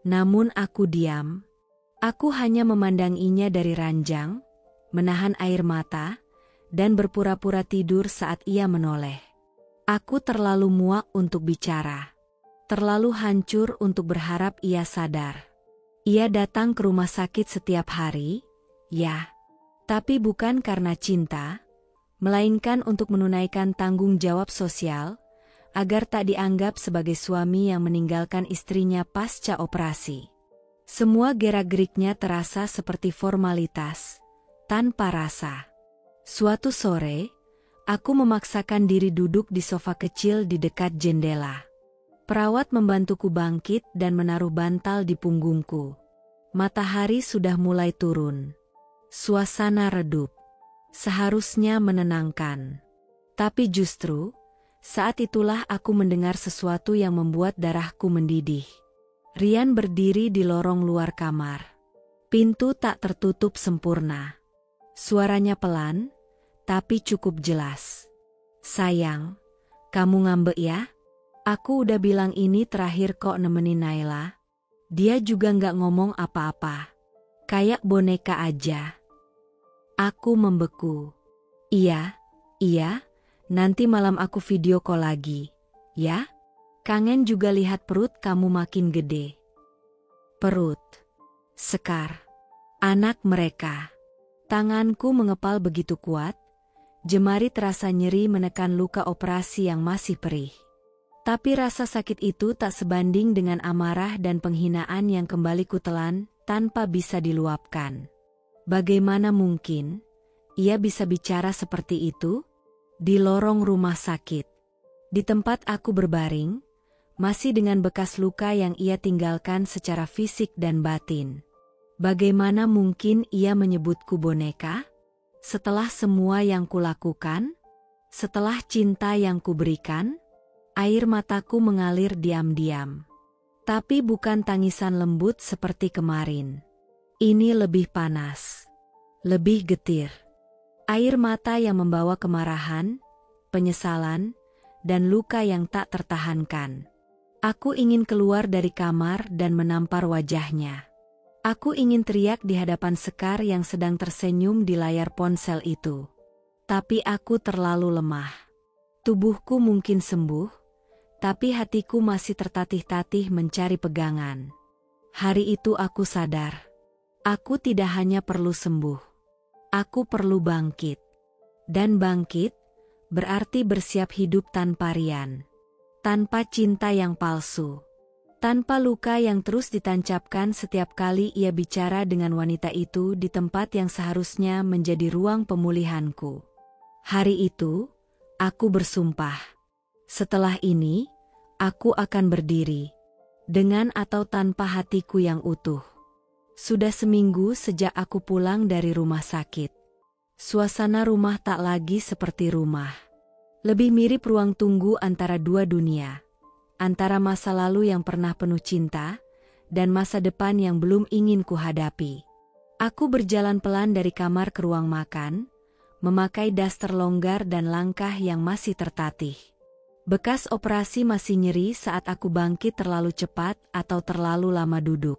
Namun aku diam. Aku hanya memandanginya dari ranjang, menahan air mata, dan berpura-pura tidur saat ia menoleh. Aku terlalu muak untuk bicara. Terlalu hancur untuk berharap ia sadar. Ia datang ke rumah sakit setiap hari, ya. Tapi bukan karena cinta, melainkan untuk menunaikan tanggung jawab sosial, agar tak dianggap sebagai suami yang meninggalkan istrinya pasca operasi. Semua gerak-geriknya terasa seperti formalitas, tanpa rasa. Suatu sore, aku memaksakan diri duduk di sofa kecil di dekat jendela. Perawat membantuku bangkit dan menaruh bantal di punggungku. Matahari sudah mulai turun. Suasana redup. Seharusnya menenangkan. Tapi justru, saat itulah aku mendengar sesuatu yang membuat darahku mendidih. Rian berdiri di lorong luar kamar. Pintu tak tertutup sempurna. Suaranya pelan, tapi cukup jelas. Sayang, kamu ngambek ya? Aku udah bilang ini terakhir kok nemenin Naila. Dia juga nggak ngomong apa-apa. Kayak boneka aja. Aku membeku. Iya, nanti malam aku video call lagi, ya? Kangen juga lihat perut kamu makin gede. Perut. Sekar. Anak mereka. Tanganku mengepal begitu kuat. Jemari terasa nyeri menekan luka operasi yang masih perih. Tapi rasa sakit itu tak sebanding dengan amarah dan penghinaan yang kembali kutelan tanpa bisa diluapkan. Bagaimana mungkin ia bisa bicara seperti itu? Di lorong rumah sakit. Di tempat aku berbaring, masih dengan bekas luka yang ia tinggalkan secara fisik dan batin. Bagaimana mungkin ia menyebutku boneka? Setelah semua yang kulakukan? Setelah cinta yang kuberikan? Air mataku mengalir diam-diam. Tapi bukan tangisan lembut seperti kemarin. Ini lebih panas. Lebih getir. Air mata yang membawa kemarahan, penyesalan, dan luka yang tak tertahankan. Aku ingin keluar dari kamar dan menampar wajahnya. Aku ingin teriak di hadapan Sekar yang sedang tersenyum di layar ponsel itu. Tapi aku terlalu lemah. Tubuhku mungkin sembuh, tapi hatiku masih tertatih-tatih mencari pegangan. Hari itu aku sadar. Aku tidak hanya perlu sembuh. Aku perlu bangkit. Dan bangkit berarti bersiap hidup tanpa Rian. Tanpa cinta yang palsu. Tanpa luka yang terus ditancapkan setiap kali ia bicara dengan wanita itu di tempat yang seharusnya menjadi ruang pemulihanku. Hari itu, aku bersumpah. Setelah ini, aku akan berdiri. Dengan atau tanpa hatiku yang utuh. Sudah seminggu sejak aku pulang dari rumah sakit. Suasana rumah tak lagi seperti rumah. Lebih mirip ruang tunggu antara dua dunia. Antara masa lalu yang pernah penuh cinta, dan masa depan yang belum ingin kuhadapi. Aku berjalan pelan dari kamar ke ruang makan, memakai daster longgar dan langkah yang masih tertatih. Bekas operasi masih nyeri saat aku bangkit terlalu cepat atau terlalu lama duduk.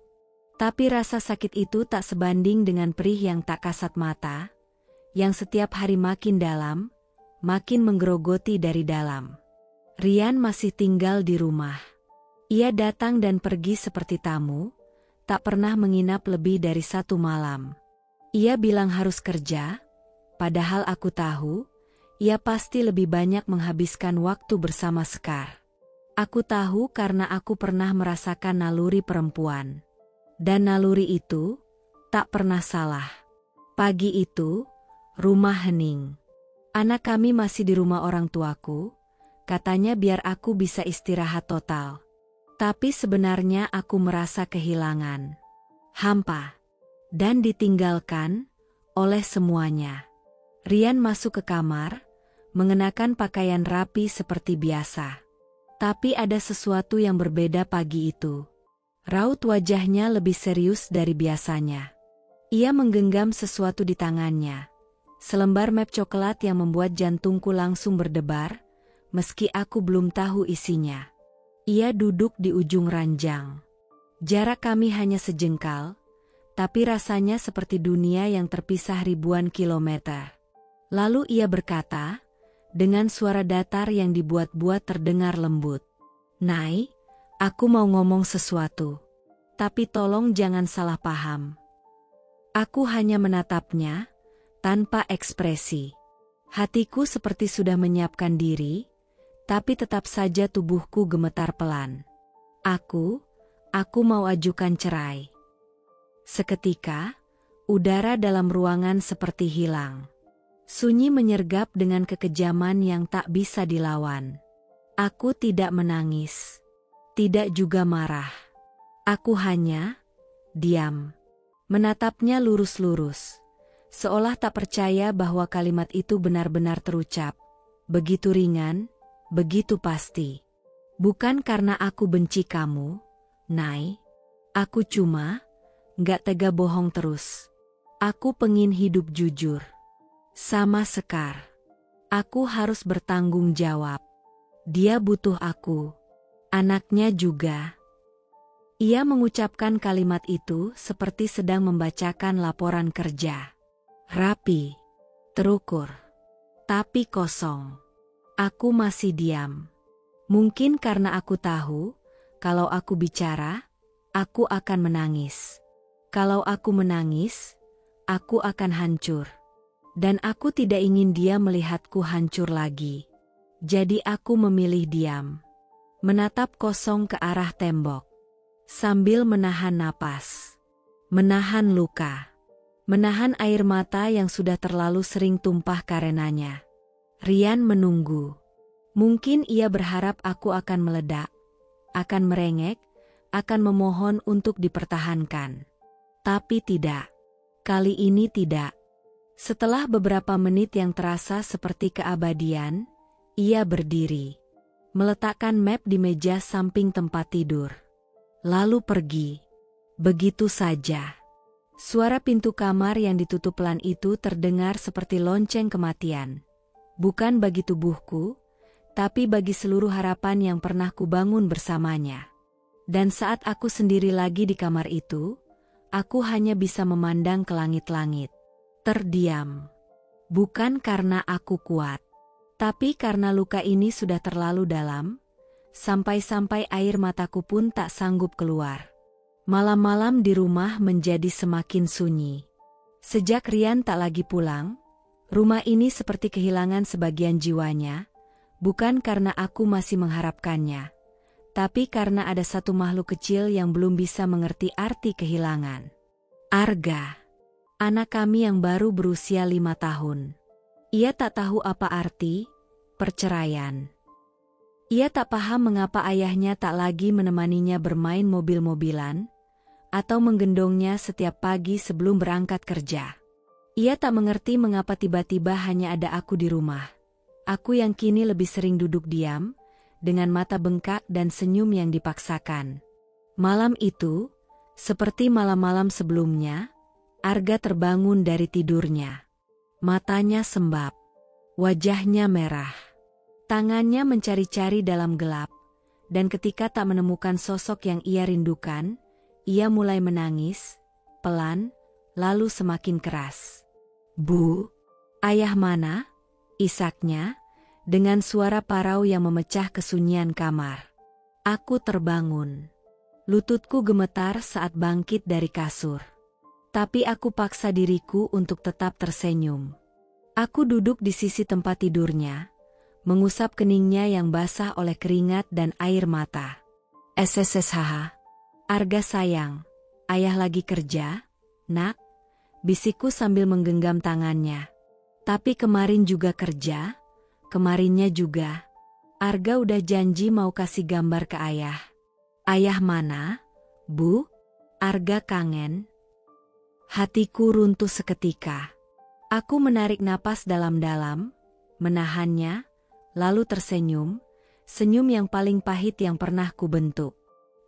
Tapi rasa sakit itu tak sebanding dengan perih yang tak kasat mata, yang setiap hari makin dalam, makin menggerogoti dari dalam. Rian masih tinggal di rumah. Ia datang dan pergi seperti tamu, tak pernah menginap lebih dari 1 malam. Ia bilang harus kerja, padahal aku tahu, ia pasti lebih banyak menghabiskan waktu bersama Sekar. Aku tahu karena aku pernah merasakan naluri perempuan. Dan naluri itu tak pernah salah. Pagi itu, rumah hening. Anak kami masih di rumah orang tuaku, katanya biar aku bisa istirahat total. Tapi sebenarnya aku merasa kehilangan, hampa, dan ditinggalkan oleh semuanya. Rian masuk ke kamar, mengenakan pakaian rapi seperti biasa. Tapi ada sesuatu yang berbeda pagi itu. Raut wajahnya lebih serius dari biasanya. Ia menggenggam sesuatu di tangannya. Selembar map coklat yang membuat jantungku langsung berdebar, meski aku belum tahu isinya. Ia duduk di ujung ranjang. Jarak kami hanya sejengkal, tapi rasanya seperti dunia yang terpisah ribuan kilometer. Lalu ia berkata, dengan suara datar yang dibuat-buat terdengar lembut. "Nai, aku mau ngomong sesuatu. Tapi tolong jangan salah paham." Aku hanya menatapnya, tanpa ekspresi. Hatiku seperti sudah menyiapkan diri, tapi tetap saja tubuhku gemetar pelan. Aku mau ajukan cerai. Seketika, udara dalam ruangan seperti hilang. Sunyi menyergap dengan kekejaman yang tak bisa dilawan. Aku tidak menangis, tidak juga marah. Aku hanya diam, menatapnya lurus-lurus, seolah tak percaya bahwa kalimat itu benar-benar terucap. Begitu ringan, begitu pasti. "Bukan karena aku benci kamu, Nai. Aku cuma gak tega bohong terus. Aku pengin hidup jujur. Sama Sekar. Aku harus bertanggung jawab. Dia butuh aku. Anaknya juga." Ia mengucapkan kalimat itu seperti sedang membacakan laporan kerja. Rapi, terukur, tapi kosong. Aku masih diam. Mungkin karena aku tahu, kalau aku bicara, aku akan menangis. Kalau aku menangis, aku akan hancur. Dan aku tidak ingin dia melihatku hancur lagi. Jadi aku memilih diam. Menatap kosong ke arah tembok. Sambil menahan napas. Menahan luka. Menahan air mata yang sudah terlalu sering tumpah karenanya. Rian menunggu. Mungkin ia berharap aku akan meledak, akan merengek, akan memohon untuk dipertahankan. Tapi tidak. Kali ini tidak. Setelah beberapa menit yang terasa seperti keabadian, ia berdiri. Meletakkan map di meja samping tempat tidur. Lalu pergi. Begitu saja. Suara pintu kamar yang ditutup pelan itu terdengar seperti lonceng kematian. Bukan bagi tubuhku, tapi bagi seluruh harapan yang pernah kubangun bersamanya. Dan saat aku sendiri lagi di kamar itu, aku hanya bisa memandang ke langit-langit. Terdiam. Bukan karena aku kuat, tapi karena luka ini sudah terlalu dalam, sampai-sampai air mataku pun tak sanggup keluar. Malam-malam di rumah menjadi semakin sunyi. Sejak Rian tak lagi pulang, rumah ini seperti kehilangan sebagian jiwanya, bukan karena aku masih mengharapkannya, tapi karena ada satu makhluk kecil yang belum bisa mengerti arti kehilangan. Arga. Anak kami yang baru berusia 5 tahun. Ia tak tahu apa arti perceraian. Ia tak paham mengapa ayahnya tak lagi menemaninya bermain mobil-mobilan atau menggendongnya setiap pagi sebelum berangkat kerja. Ia tak mengerti mengapa tiba-tiba hanya ada aku di rumah. Aku yang kini lebih sering duduk diam, dengan mata bengkak dan senyum yang dipaksakan. Malam itu, seperti malam-malam sebelumnya, Arga terbangun dari tidurnya. Matanya sembab, wajahnya merah. Tangannya mencari-cari dalam gelap, dan ketika tak menemukan sosok yang ia rindukan, ia mulai menangis, pelan, lalu semakin keras. "Bu, ayah mana?" isaknya, dengan suara parau yang memecah kesunyian kamar. Aku terbangun. Lututku gemetar saat bangkit dari kasur. Tapi aku paksa diriku untuk tetap tersenyum. Aku duduk di sisi tempat tidurnya, mengusap keningnya yang basah oleh keringat dan air mata. SSSH. Arga sayang, ayah lagi kerja, nak, bisikku sambil menggenggam tangannya. Tapi kemarin juga kerja, kemarinnya juga. Arga udah janji mau kasih gambar ke ayah. Ayah mana, Bu? Arga kangen. Hatiku runtuh seketika. Aku menarik napas dalam-dalam, menahannya, lalu tersenyum, senyum yang paling pahit yang pernah kubentuk.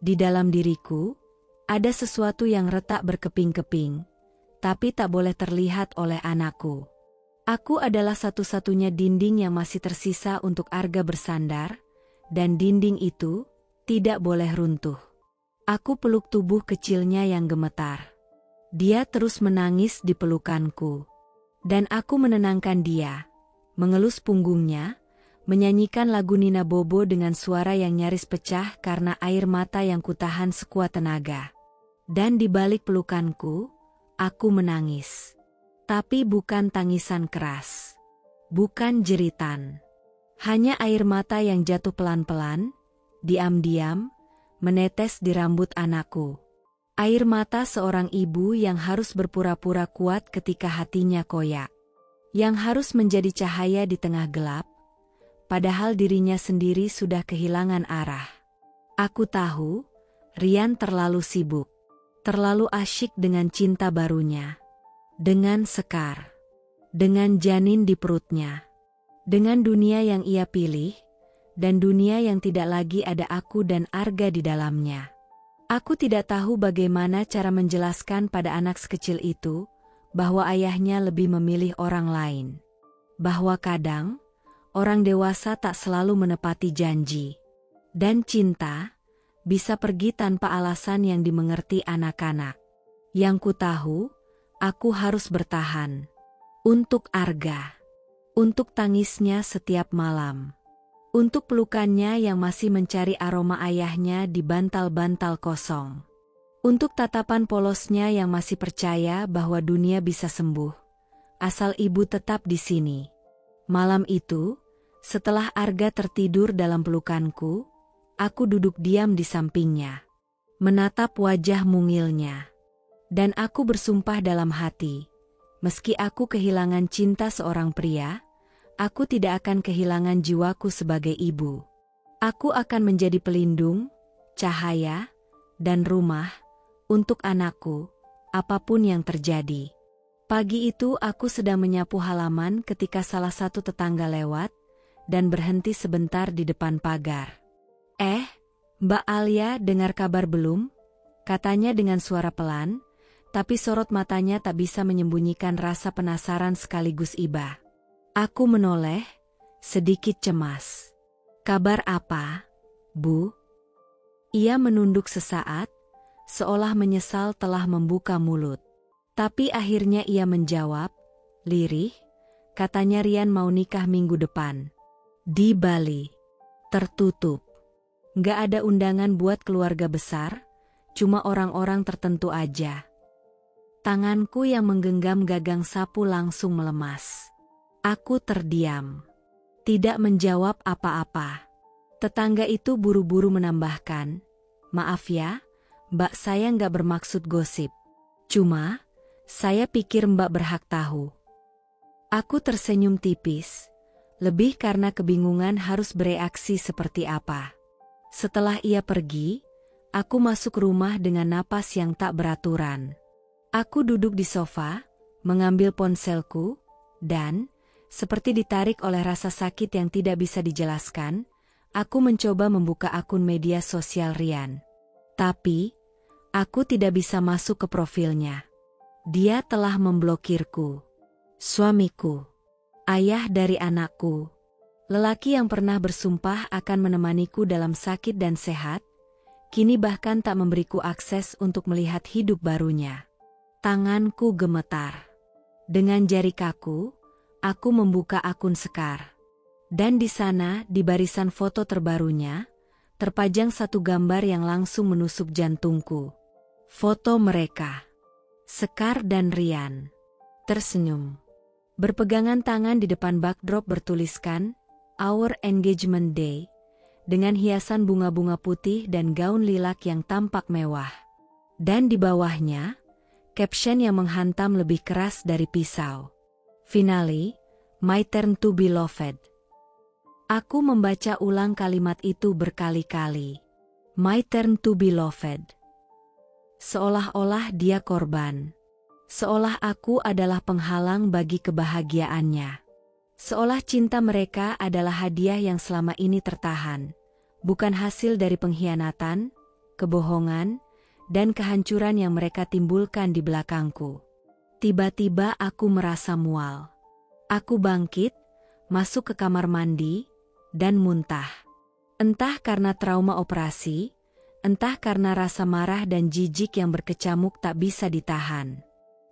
Di dalam diriku, ada sesuatu yang retak berkeping-keping, tapi tak boleh terlihat oleh anakku. Aku adalah satu-satunya dinding yang masih tersisa untuk Arga bersandar, dan dinding itu tidak boleh runtuh. Aku peluk tubuh kecilnya yang gemetar. Dia terus menangis di pelukanku. Dan aku menenangkan dia, mengelus punggungnya, menyanyikan lagu Nina Bobo dengan suara yang nyaris pecah karena air mata yang kutahan sekuat tenaga. Dan di balik pelukanku, aku menangis. Tapi bukan tangisan keras. Bukan jeritan. Hanya air mata yang jatuh pelan-pelan, diam-diam, menetes di rambut anakku. Air mata seorang ibu yang harus berpura-pura kuat ketika hatinya koyak. Yang harus menjadi cahaya di tengah gelap, padahal dirinya sendiri sudah kehilangan arah. Aku tahu, Rian terlalu sibuk. Terlalu asyik dengan cinta barunya. Dengan Sekar. Dengan janin di perutnya. Dengan dunia yang ia pilih, dan dunia yang tidak lagi ada aku dan Arga di dalamnya. Aku tidak tahu bagaimana cara menjelaskan pada anak sekecil itu, bahwa ayahnya lebih memilih orang lain. Bahwa kadang, orang dewasa tak selalu menepati janji. Dan cinta, bisa pergi tanpa alasan yang dimengerti anak-anak. Yang ku tahu, aku harus bertahan. Untuk Arga. Untuk tangisnya setiap malam. Untuk pelukannya yang masih mencari aroma ayahnya di bantal-bantal kosong. Untuk tatapan polosnya yang masih percaya bahwa dunia bisa sembuh. Asal ibu tetap di sini. Malam itu, setelah Arga tertidur dalam pelukanku, aku duduk diam di sampingnya. Menatap wajah mungilnya. Dan aku bersumpah dalam hati, meski aku kehilangan cinta seorang pria, aku tidak akan kehilangan jiwaku sebagai ibu. Aku akan menjadi pelindung, cahaya, dan rumah untuk anakku, apapun yang terjadi. Pagi itu aku sedang menyapu halaman ketika salah satu tetangga lewat dan berhenti sebentar di depan pagar. Mbak Alia, dengar kabar belum? Katanya dengan suara pelan, tapi sorot matanya tak bisa menyembunyikan rasa penasaran sekaligus iba. Aku menoleh, sedikit cemas. Kabar apa, Bu? Ia menunduk sesaat, seolah menyesal telah membuka mulut. Tapi akhirnya ia menjawab, lirih, katanya Rian mau nikah minggu depan. Di Bali. Tertutup. Nggak ada undangan buat keluarga besar, cuma orang-orang tertentu aja. Tanganku yang menggenggam gagang sapu langsung melemas. Aku terdiam. Tidak menjawab apa-apa. Tetangga itu buru-buru menambahkan, maaf ya, Mbak, saya nggak bermaksud gosip. Cuma, saya pikir Mbak berhak tahu. Aku tersenyum tipis, lebih karena kebingungan harus bereaksi seperti apa. Setelah ia pergi, aku masuk rumah dengan napas yang tak beraturan. Aku duduk di sofa, mengambil ponselku, dan seperti ditarik oleh rasa sakit yang tidak bisa dijelaskan, aku mencoba membuka akun media sosial Rian. Tapi, aku tidak bisa masuk ke profilnya. Dia telah memblokirku. Suamiku, ayah dari anakku, lelaki yang pernah bersumpah akan menemaniku dalam sakit dan sehat, kini bahkan tak memberiku akses untuk melihat hidup barunya. Tanganku gemetar. Dengan jari kaku, aku membuka akun Sekar. Dan di sana, di barisan foto terbarunya, terpajang satu gambar yang langsung menusuk jantungku. Foto mereka. Sekar dan Rian. Tersenyum. Berpegangan tangan di depan backdrop bertuliskan, Our Engagement Day, dengan hiasan bunga-bunga putih dan gaun lilac yang tampak mewah. Dan di bawahnya, caption yang menghantam lebih keras dari pisau. Finally, my turn to be loved. Aku membaca ulang kalimat itu berkali-kali. My turn to be loved. Seolah-olah dia korban. Seolah aku adalah penghalang bagi kebahagiaannya. Seolah cinta mereka adalah hadiah yang selama ini tertahan, bukan hasil dari pengkhianatan, kebohongan, dan kehancuran yang mereka timbulkan di belakangku. Tiba-tiba aku merasa mual. Aku bangkit, masuk ke kamar mandi, dan muntah. Entah karena trauma operasi, entah karena rasa marah dan jijik yang berkecamuk tak bisa ditahan.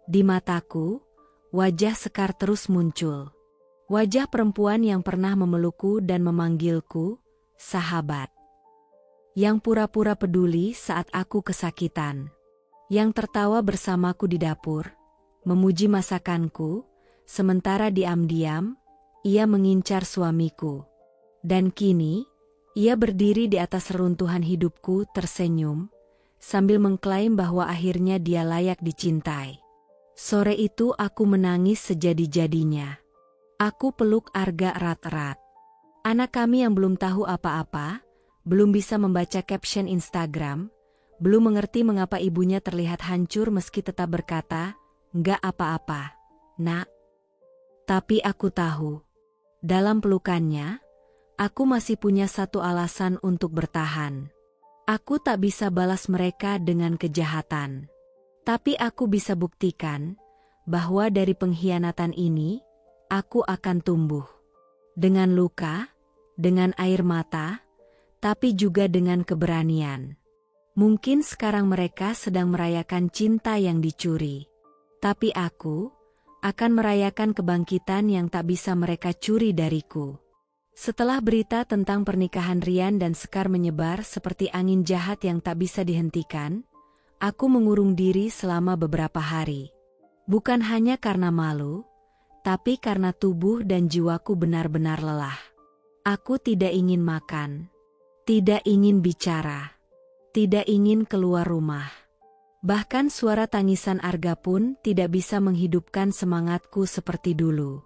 Di mataku, wajah Sekar terus muncul. Wajah perempuan yang pernah memelukku dan memanggilku, sahabat. Yang pura-pura peduli saat aku kesakitan. Yang tertawa bersamaku di dapur, memuji masakanku, sementara diam-diam, ia mengincar suamiku. Dan kini, ia berdiri di atas reruntuhan hidupku tersenyum, sambil mengklaim bahwa akhirnya dia layak dicintai. Sore itu aku menangis sejadi-jadinya. Aku peluk Arga erat-erat. Anak kami yang belum tahu apa-apa, belum bisa membaca caption Instagram, belum mengerti mengapa ibunya terlihat hancur meski tetap berkata, "Nggak apa-apa, Nak." Tapi aku tahu, dalam pelukannya, aku masih punya satu alasan untuk bertahan. Aku tak bisa balas mereka dengan kejahatan. Tapi aku bisa buktikan bahwa dari pengkhianatan ini, aku akan tumbuh. Dengan luka, dengan air mata, tapi juga dengan keberanian. Mungkin sekarang mereka sedang merayakan cinta yang dicuri. Tapi aku akan merayakan kebangkitan yang tak bisa mereka curi dariku. Setelah berita tentang pernikahan Rian dan Sekar menyebar seperti angin jahat yang tak bisa dihentikan, aku mengurung diri selama beberapa hari. Bukan hanya karena malu, tapi karena tubuh dan jiwaku benar-benar lelah. Aku tidak ingin makan, tidak ingin bicara, tidak ingin keluar rumah. Bahkan suara tangisan Arga pun tidak bisa menghidupkan semangatku seperti dulu.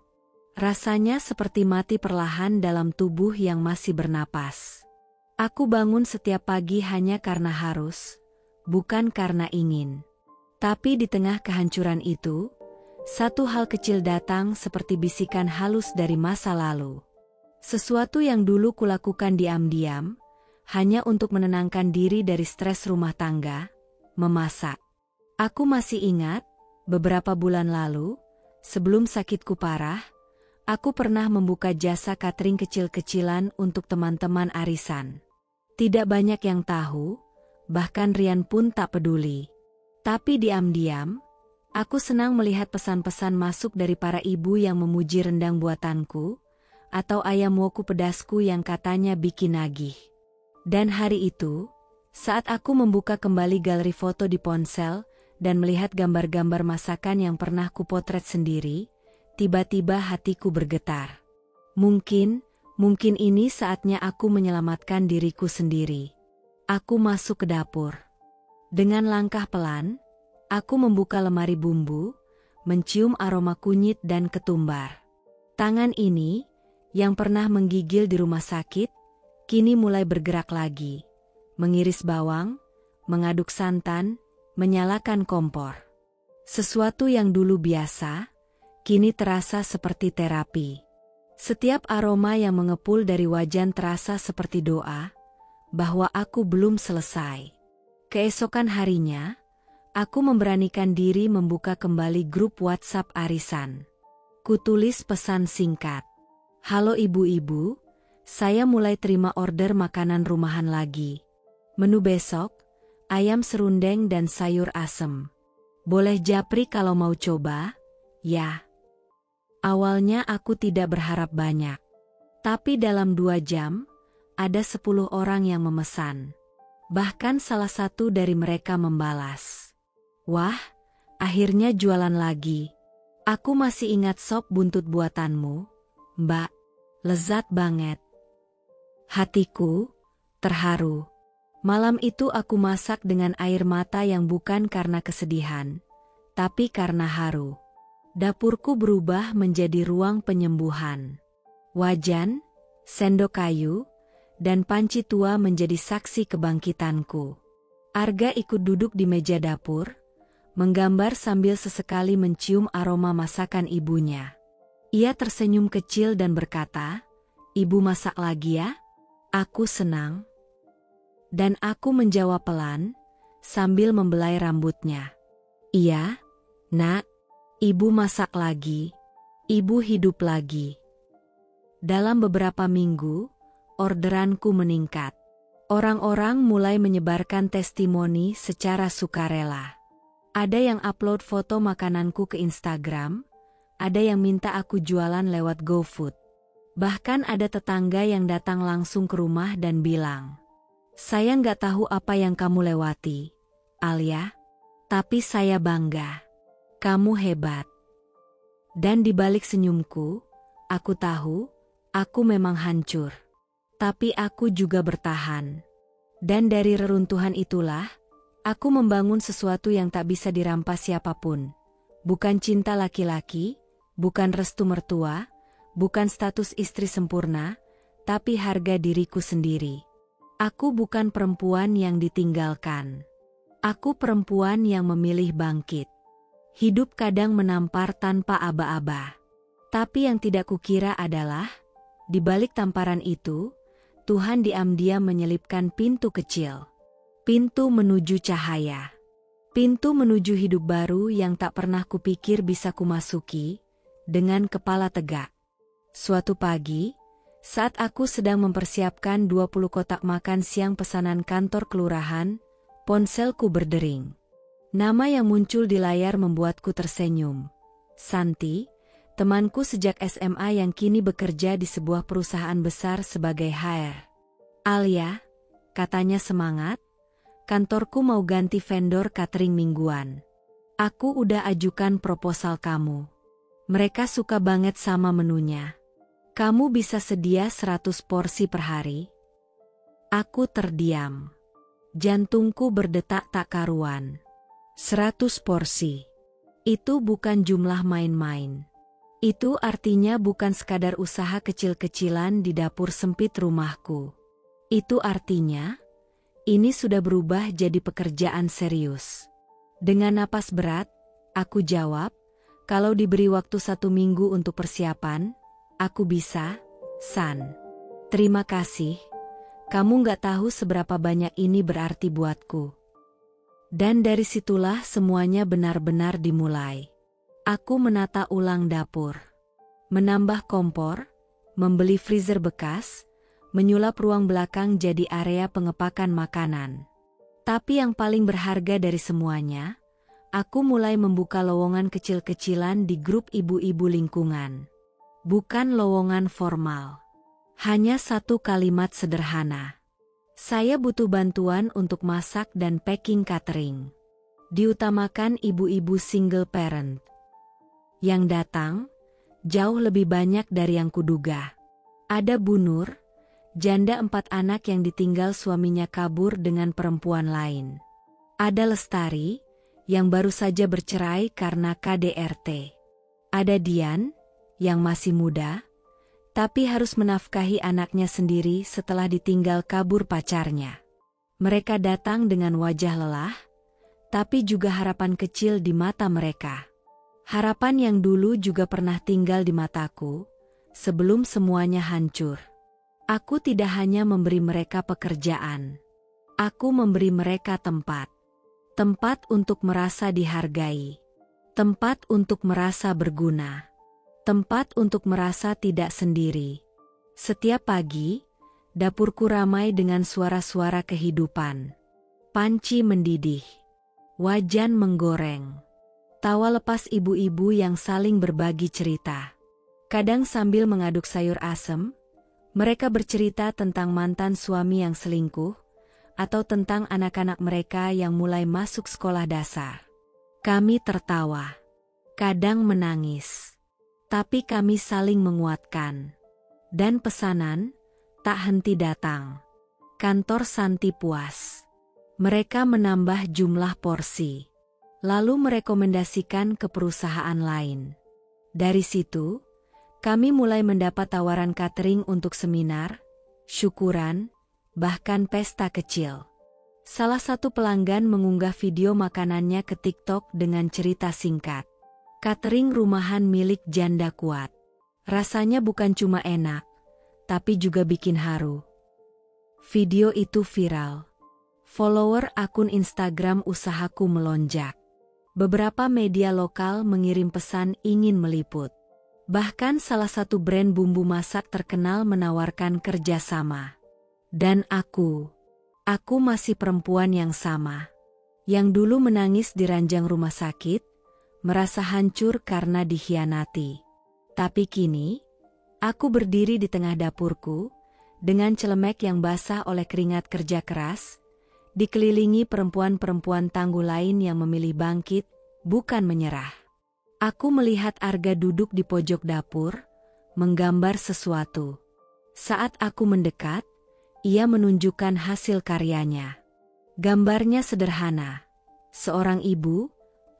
Rasanya seperti mati perlahan dalam tubuh yang masih bernapas. Aku bangun setiap pagi hanya karena harus, bukan karena ingin. Tapi di tengah kehancuran itu, satu hal kecil datang seperti bisikan halus dari masa lalu. Sesuatu yang dulu kulakukan diam-diam, hanya untuk menenangkan diri dari stres rumah tangga, memasak. Aku masih ingat, beberapa bulan lalu, sebelum sakitku parah, aku pernah membuka jasa catering kecil-kecilan untuk teman-teman arisan. Tidak banyak yang tahu, bahkan Rian pun tak peduli. Tapi diam-diam, aku senang melihat pesan-pesan masuk dari para ibu yang memuji rendang buatanku, atau ayam woku pedasku yang katanya bikin nagih. Dan hari itu, saat aku membuka kembali galeri foto di ponsel dan melihat gambar-gambar masakan yang pernah kupotret sendiri, tiba-tiba hatiku bergetar. Mungkin ini saatnya aku menyelamatkan diriku sendiri. Aku masuk ke dapur. Dengan langkah pelan, aku membuka lemari bumbu, mencium aroma kunyit dan ketumbar. Tangan ini, yang pernah menggigil di rumah sakit, kini mulai bergerak lagi. Mengiris bawang, mengaduk santan, menyalakan kompor. Sesuatu yang dulu biasa, kini terasa seperti terapi. Setiap aroma yang mengepul dari wajan terasa seperti doa, bahwa aku belum selesai. Keesokan harinya, aku memberanikan diri membuka kembali grup WhatsApp arisan. Kutulis pesan singkat. Halo ibu-ibu, saya mulai terima order makanan rumahan lagi. Menu besok, ayam serundeng dan sayur asem. Boleh japri kalau mau coba, ya. Awalnya aku tidak berharap banyak. Tapi dalam 2 jam, ada 10 orang yang memesan. Bahkan salah satu dari mereka membalas. Wah, akhirnya jualan lagi. Aku masih ingat sop buntut buatanmu, Mbak. Lezat banget. Hatiku terharu. Malam itu aku masak dengan air mata yang bukan karena kesedihan, tapi karena haru. Dapurku berubah menjadi ruang penyembuhan. Wajan, sendok kayu, dan panci tua menjadi saksi kebangkitanku. Arga ikut duduk di meja dapur, menggambar sambil sesekali mencium aroma masakan ibunya. Ia tersenyum kecil dan berkata, "Ibu masak lagi ya?" Aku senang. Dan aku menjawab pelan, sambil membelai rambutnya. "Iya, Nak. Ibu masak lagi. Ibu hidup lagi." Dalam beberapa minggu, orderanku meningkat. Orang-orang mulai menyebarkan testimoni secara sukarela. Ada yang upload foto makananku ke Instagram, ada yang minta aku jualan lewat GoFood. Bahkan ada tetangga yang datang langsung ke rumah dan bilang, "Saya nggak tahu apa yang kamu lewati, Alia, tapi saya bangga. Kamu hebat." Dan di balik senyumku, aku tahu, aku memang hancur. Tapi aku juga bertahan. Dan dari reruntuhan itulah, aku membangun sesuatu yang tak bisa dirampas siapapun. Bukan cinta laki-laki, bukan restu mertua, bukan status istri sempurna, tapi harga diriku sendiri. Aku bukan perempuan yang ditinggalkan. Aku perempuan yang memilih bangkit. Hidup kadang menampar tanpa aba-aba. Tapi yang tidak kukira adalah, di balik tamparan itu, Tuhan diam-diam menyelipkan pintu kecil. Pintu menuju cahaya. Pintu menuju hidup baru yang tak pernah kupikir bisa kumasuki, dengan kepala tegak. Suatu pagi, saat aku sedang mempersiapkan 20 kotak makan siang pesanan kantor kelurahan, ponselku berdering. Nama yang muncul di layar membuatku tersenyum. Santi, temanku sejak SMA yang kini bekerja di sebuah perusahaan besar sebagai HR. "Alia," katanya semangat, "kantorku mau ganti vendor catering mingguan. Aku udah ajukan proposal kamu. Mereka suka banget sama menunya. Kamu bisa sedia 100 porsi per hari?" Aku terdiam. Jantungku berdetak tak karuan. 100 porsi. Itu bukan jumlah main-main. Itu artinya bukan sekadar usaha kecil-kecilan di dapur sempit rumahku. Itu artinya, ini sudah berubah jadi pekerjaan serius. Dengan napas berat, aku jawab, "Kalau diberi waktu 1 minggu untuk persiapan, aku bisa, San." "Terima kasih. Kamu nggak tahu seberapa banyak ini berarti buatku." Dan dari situlah semuanya benar-benar dimulai. Aku menata ulang dapur, menambah kompor, membeli freezer bekas, menyulap ruang belakang jadi area pengepakan makanan. Tapi yang paling berharga dari semuanya, aku mulai membuka lowongan kecil-kecilan di grup ibu-ibu lingkungan. Bukan lowongan formal. Hanya satu kalimat sederhana. "Saya butuh bantuan untuk masak dan packing catering." Diutamakan ibu-ibu single parent. Yang datang, jauh lebih banyak dari yang kuduga. Ada Bu Nur, janda 4 anak yang ditinggal suaminya kabur dengan perempuan lain. Ada Lestari, yang baru saja bercerai karena KDRT. Ada Dian, yang masih muda, tapi harus menafkahi anaknya sendiri setelah ditinggal kabur pacarnya. Mereka datang dengan wajah lelah, tapi juga harapan kecil di mata mereka. Harapan yang dulu juga pernah tinggal di mataku, sebelum semuanya hancur. Aku tidak hanya memberi mereka pekerjaan. Aku memberi mereka tempat. Tempat untuk merasa dihargai. Tempat untuk merasa berguna. Tempat untuk merasa tidak sendiri. Setiap pagi, dapurku ramai dengan suara-suara kehidupan. Panci mendidih. Wajan menggoreng. Tawa lepas ibu-ibu yang saling berbagi cerita. Kadang sambil mengaduk sayur asem, mereka bercerita tentang mantan suami yang selingkuh, atau tentang anak-anak mereka yang mulai masuk sekolah dasar. Kami tertawa. kadang menangis. Tapi kami saling menguatkan. Dan pesanan tak henti datang. Kantor Santi puas. Mereka menambah jumlah porsi. Lalu merekomendasikan ke perusahaan lain. Dari situ, kami mulai mendapat tawaran catering untuk seminar, syukuran, bahkan pesta kecil. Salah satu pelanggan mengunggah video makanannya ke TikTok dengan cerita singkat. Catering rumahan milik janda kuat. Rasanya bukan cuma enak, tapi juga bikin haru. Video itu viral. Follower akun Instagram usahaku melonjak. Beberapa media lokal mengirim pesan ingin meliput. Bahkan salah satu brand bumbu masak terkenal menawarkan kerjasama. Dan aku masih perempuan yang sama. Yang dulu menangis di ranjang rumah sakit, merasa hancur karena dikhianati. Tapi kini, aku berdiri di tengah dapurku, dengan celemek yang basah oleh keringat kerja keras, dikelilingi perempuan-perempuan tangguh lain yang memilih bangkit, bukan menyerah. Aku melihat Arga duduk di pojok dapur, menggambar sesuatu. Saat aku mendekat, ia menunjukkan hasil karyanya. Gambarnya sederhana. Seorang ibu,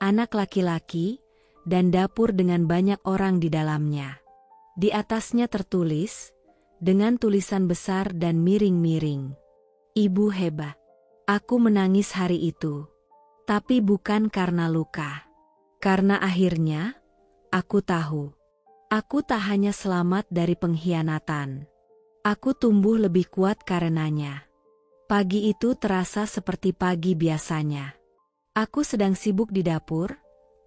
anak laki-laki, dan dapur dengan banyak orang di dalamnya. Di atasnya tertulis, dengan tulisan besar dan miring-miring. Ibu hebat. Aku menangis hari itu. Tapi bukan karena luka. Karena akhirnya, aku tahu. Aku tak hanya selamat dari pengkhianatan. Aku tumbuh lebih kuat karenanya. Pagi itu terasa seperti pagi biasanya. Aku sedang sibuk di dapur,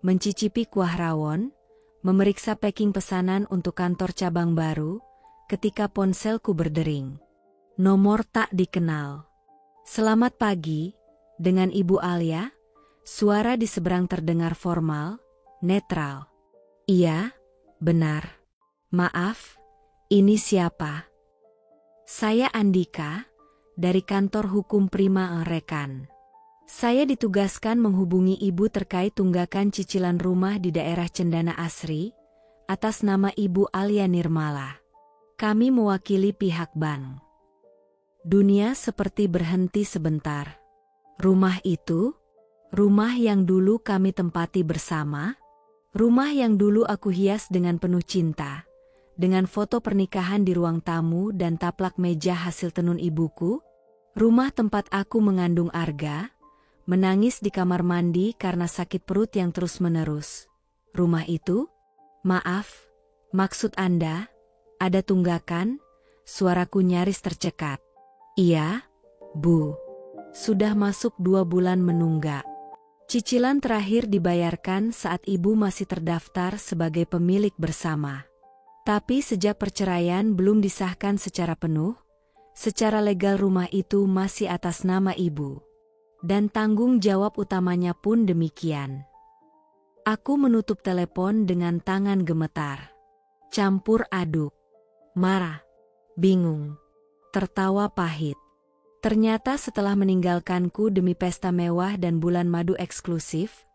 mencicipi kuah rawon, memeriksa packing pesanan untuk kantor cabang baru, ketika ponselku berdering. Nomor tak dikenal. Selamat pagi, dengan Ibu Alia. Suara di seberang terdengar formal, netral. Iya, benar. Maaf, ini siapa? Saya Andika, dari kantor hukum Prima Rekan. Saya ditugaskan menghubungi Ibu terkait tunggakan cicilan rumah di daerah Cendana Asri, atas nama Ibu Alia Nirmala. Kami mewakili pihak bank. Dunia seperti berhenti sebentar. Rumah itu, rumah yang dulu kami tempati bersama, rumah yang dulu aku hias dengan penuh cinta, dengan foto pernikahan di ruang tamu dan taplak meja hasil tenun ibuku, rumah tempat aku mengandung Arga, menangis di kamar mandi karena sakit perut yang terus-menerus. Rumah itu? Maaf, maksud Anda, ada tunggakan? Suaraku nyaris tercekat. Iya, Bu. Sudah masuk 2 bulan menunggak. Cicilan terakhir dibayarkan saat Ibu masih terdaftar sebagai pemilik bersama. Tapi sejak perceraian belum disahkan secara penuh, secara legal rumah itu masih atas nama Ibu. Dan tanggung jawab utamanya pun demikian. Aku menutup telepon dengan tangan gemetar. Campur aduk. Marah. Bingung. Tertawa pahit. Ternyata setelah meninggalkanku demi pesta mewah dan bulan madu eksklusif,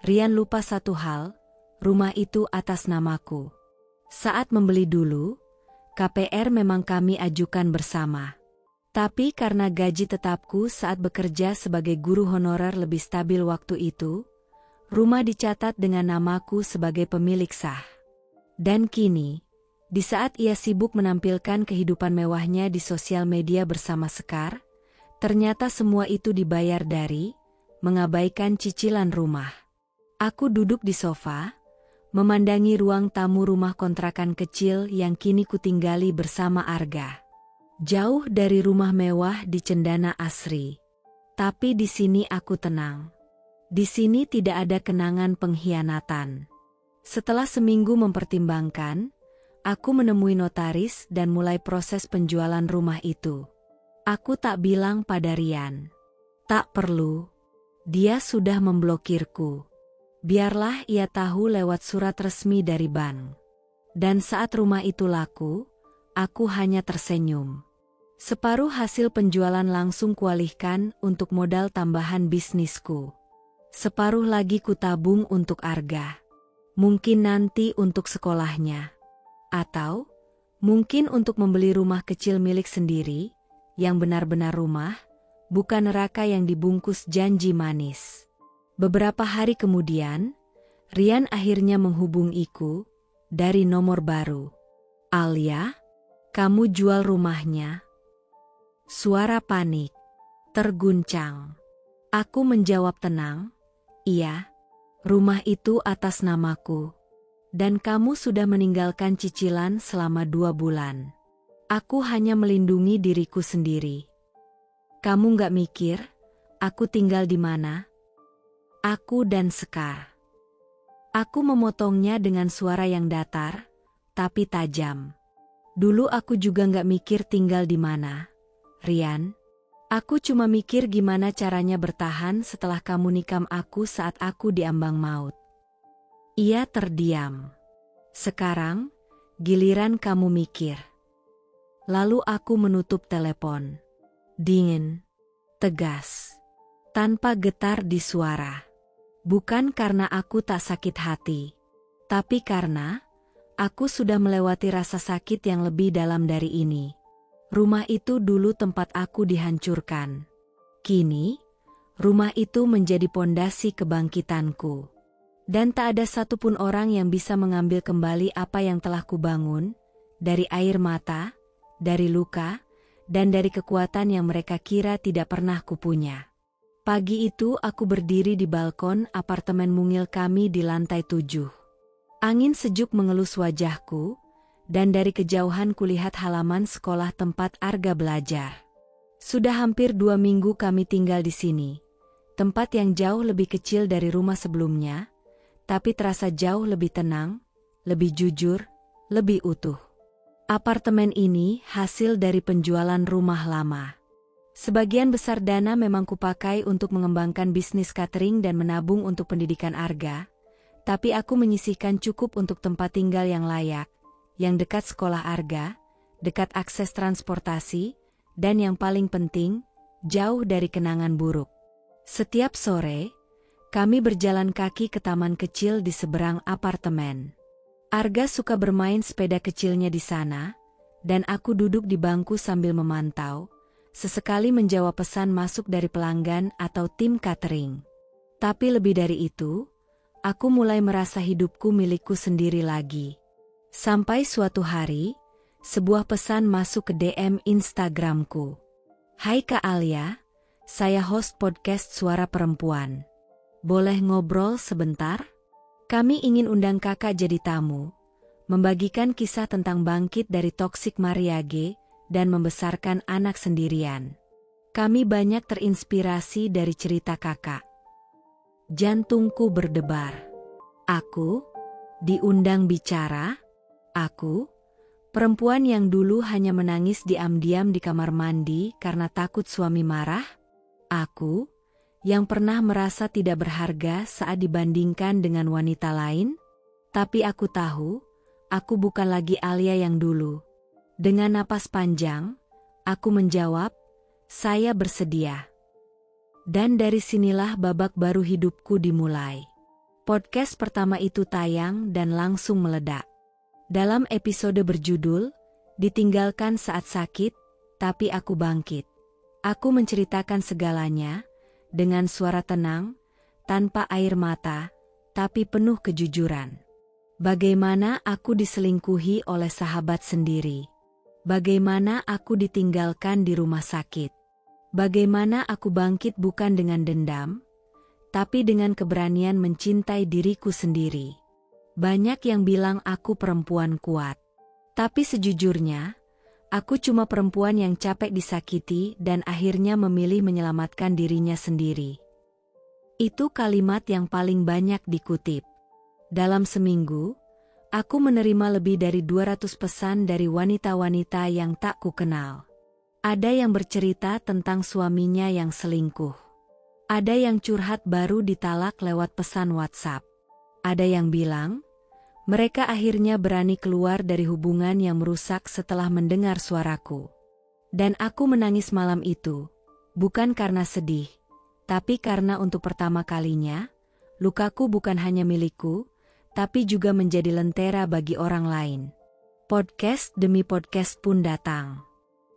Rian lupa satu hal, rumah itu atas namaku. Saat membeli dulu, KPR memang kami ajukan bersama. Tapi karena gaji tetapku saat bekerja sebagai guru honorer lebih stabil waktu itu, rumah dicatat dengan namaku sebagai pemilik sah. Dan kini, di saat ia sibuk menampilkan kehidupan mewahnya di sosial media bersama Sekar, ternyata semua itu dibayar dari, mengabaikan cicilan rumah. Aku duduk di sofa, memandangi ruang tamu rumah kontrakan kecil yang kini kutinggali bersama Arga. Jauh dari rumah mewah di Cendana Asri. Tapi di sini aku tenang. Di sini tidak ada kenangan pengkhianatan. Setelah seminggu mempertimbangkan, aku menemui notaris dan mulai proses penjualan rumah itu. Aku tak bilang pada Rian. Tak perlu. Dia sudah memblokirku. Biarlah ia tahu lewat surat resmi dari bank. Dan saat rumah itu laku, aku hanya tersenyum. Separuh hasil penjualan langsung kualihkan untuk modal tambahan bisnisku. Separuh lagi kutabung untuk Arga. Mungkin nanti untuk sekolahnya. Atau mungkin untuk membeli rumah kecil milik sendiri, yang benar-benar rumah, bukan neraka yang dibungkus janji manis. Beberapa hari kemudian, Rian akhirnya menghubungiku dari nomor baru. "Alia, kamu jual rumahnya?" Suara panik, terguncang. Aku menjawab tenang, "Iya, rumah itu atas namaku. Dan kamu sudah meninggalkan cicilan selama 2 bulan. Aku hanya melindungi diriku sendiri. Kamu nggak mikir, aku tinggal di mana? Aku dan Sekar." Aku memotongnya dengan suara yang datar, tapi tajam. "Dulu aku juga nggak mikir tinggal di mana, Rian. Aku cuma mikir gimana caranya bertahan setelah kamu nikam aku saat aku diambang maut." Ia terdiam. "Sekarang, giliran kamu mikir." Lalu aku menutup telepon. Dingin, tegas, tanpa getar di suara. Bukan karena aku tak sakit hati, tapi karena aku sudah melewati rasa sakit yang lebih dalam dari ini. Rumah itu dulu tempat aku dihancurkan. Kini, rumah itu menjadi pondasi kebangkitanku. Dan tak ada satupun orang yang bisa mengambil kembali apa yang telah kubangun, dari air mata, dari luka, dan dari kekuatan yang mereka kira tidak pernah kupunya. Pagi itu aku berdiri di balkon apartemen mungil kami di lantai 7. Angin sejuk mengelus wajahku, dan dari kejauhan kulihat halaman sekolah tempat Arga belajar. Sudah hampir 2 minggu kami tinggal di sini, tempat yang jauh lebih kecil dari rumah sebelumnya, tapi terasa jauh lebih tenang, lebih jujur, lebih utuh. Apartemen ini hasil dari penjualan rumah lama. Sebagian besar dana memang kupakai untuk mengembangkan bisnis catering dan menabung untuk pendidikan Arga, tapi aku menyisihkan cukup untuk tempat tinggal yang layak, yang dekat sekolah Arga, dekat akses transportasi, dan yang paling penting, jauh dari kenangan buruk. Setiap sore, kami berjalan kaki ke taman kecil di seberang apartemen. Arga suka bermain sepeda kecilnya di sana, dan aku duduk di bangku sambil memantau, sesekali menjawab pesan masuk dari pelanggan atau tim catering. Tapi lebih dari itu, aku mulai merasa hidupku milikku sendiri lagi. Sampai suatu hari, sebuah pesan masuk ke DM Instagramku. "Hai Kak Alia, saya host podcast Suara Perempuan. Boleh ngobrol sebentar? Kami ingin undang kakak jadi tamu, membagikan kisah tentang bangkit dari toksik mariage dan membesarkan anak sendirian. Kami banyak terinspirasi dari cerita kakak." Jantungku berdebar. Aku diundang bicara? Aku, perempuan yang dulu hanya menangis diam-diam di kamar mandi karena takut suami marah? Aku, yang pernah merasa tidak berharga saat dibandingkan dengan wanita lain? Tapi aku tahu, aku bukan lagi Alia yang dulu. Dengan napas panjang, aku menjawab, "Saya bersedia." Dan dari sinilah babak baru hidupku dimulai. Podcast pertama itu tayang dan langsung meledak. Dalam episode berjudul, "Ditinggalkan Saat Sakit, Tapi Aku Bangkit", aku menceritakan segalanya, dengan suara tenang, tanpa air mata, tapi penuh kejujuran. Bagaimana aku diselingkuhi oleh sahabat sendiri. Bagaimana aku ditinggalkan di rumah sakit. Bagaimana aku bangkit bukan dengan dendam, tapi dengan keberanian mencintai diriku sendiri. Banyak yang bilang aku perempuan kuat. Tapi sejujurnya, aku cuma perempuan yang capek disakiti dan akhirnya memilih menyelamatkan dirinya sendiri. Itu kalimat yang paling banyak dikutip. Dalam seminggu, aku menerima lebih dari 200 pesan dari wanita-wanita yang tak kukenal. Ada yang bercerita tentang suaminya yang selingkuh. Ada yang curhat baru ditalak lewat pesan WhatsApp. Ada yang bilang, mereka akhirnya berani keluar dari hubungan yang merusak setelah mendengar suaraku. Dan aku menangis malam itu, bukan karena sedih, tapi karena untuk pertama kalinya, lukaku bukan hanya milikku, tapi juga menjadi lentera bagi orang lain. Podcast demi podcast pun datang.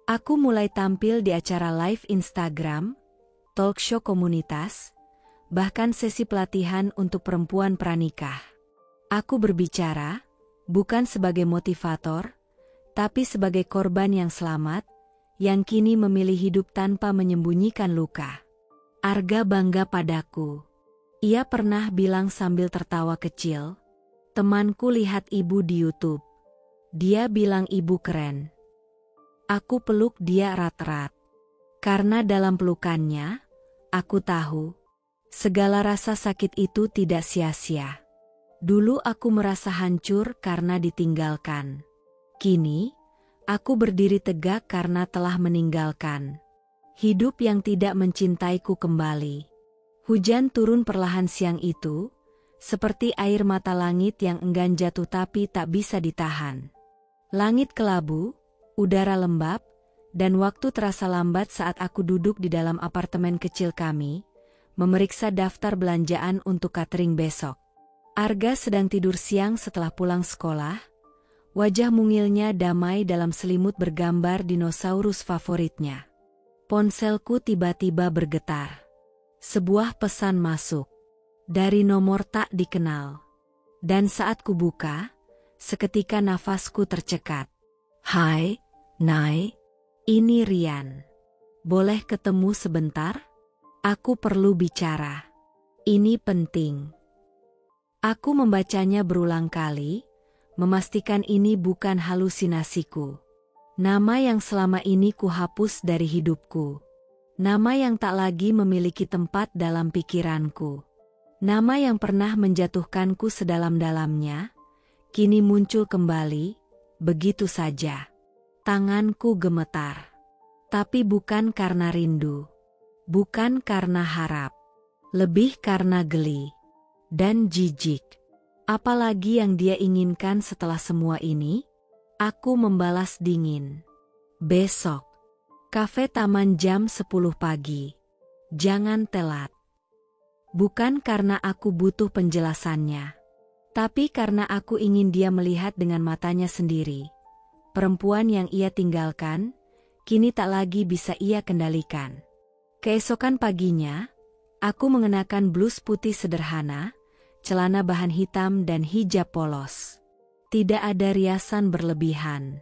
Aku mulai tampil di acara live Instagram, talk show komunitas, bahkan sesi pelatihan untuk perempuan pranikah. Aku berbicara, bukan sebagai motivator, tapi sebagai korban yang selamat, yang kini memilih hidup tanpa menyembunyikan luka. Arga bangga padaku. Ia pernah bilang sambil tertawa kecil, "Temanku lihat ibu di YouTube. Dia bilang ibu keren." Aku peluk dia erat-erat. Karena dalam pelukannya, aku tahu, segala rasa sakit itu tidak sia-sia. Dulu aku merasa hancur karena ditinggalkan. Kini, aku berdiri tegak karena telah meninggalkan hidup yang tidak mencintaiku kembali. Hujan turun perlahan siang itu, seperti air mata langit yang enggan jatuh tapi tak bisa ditahan. Langit kelabu, udara lembab, dan waktu terasa lambat saat aku duduk di dalam apartemen kecil kami, memeriksa daftar belanjaan untuk catering besok. Arga sedang tidur siang setelah pulang sekolah. Wajah mungilnya damai dalam selimut bergambar dinosaurus favoritnya. Ponselku tiba-tiba bergetar. Sebuah pesan masuk. Dari nomor tak dikenal. Dan saat kubuka, seketika nafasku tercekat. "Hai, Nay. Ini Rian. Boleh ketemu sebentar? Aku perlu bicara. Ini penting." Aku membacanya berulang kali, memastikan ini bukan halusinasiku. Nama yang selama ini kuhapus dari hidupku. Nama yang tak lagi memiliki tempat dalam pikiranku. Nama yang pernah menjatuhkanku sedalam-dalamnya, kini muncul kembali, begitu saja. Tanganku gemetar. Tapi bukan karena rindu. Bukan karena harap. Lebih karena geli. Dan jijik. Apalagi yang dia inginkan setelah semua ini? Aku membalas dingin. "Besok. Kafe Taman jam 10 pagi. Jangan telat." Bukan karena aku butuh penjelasannya. Tapi karena aku ingin dia melihat dengan matanya sendiri. Perempuan yang ia tinggalkan, kini tak lagi bisa ia kendalikan. Keesokan paginya, aku mengenakan blus putih sederhana, celana bahan hitam dan hijab polos. Tidak ada riasan berlebihan.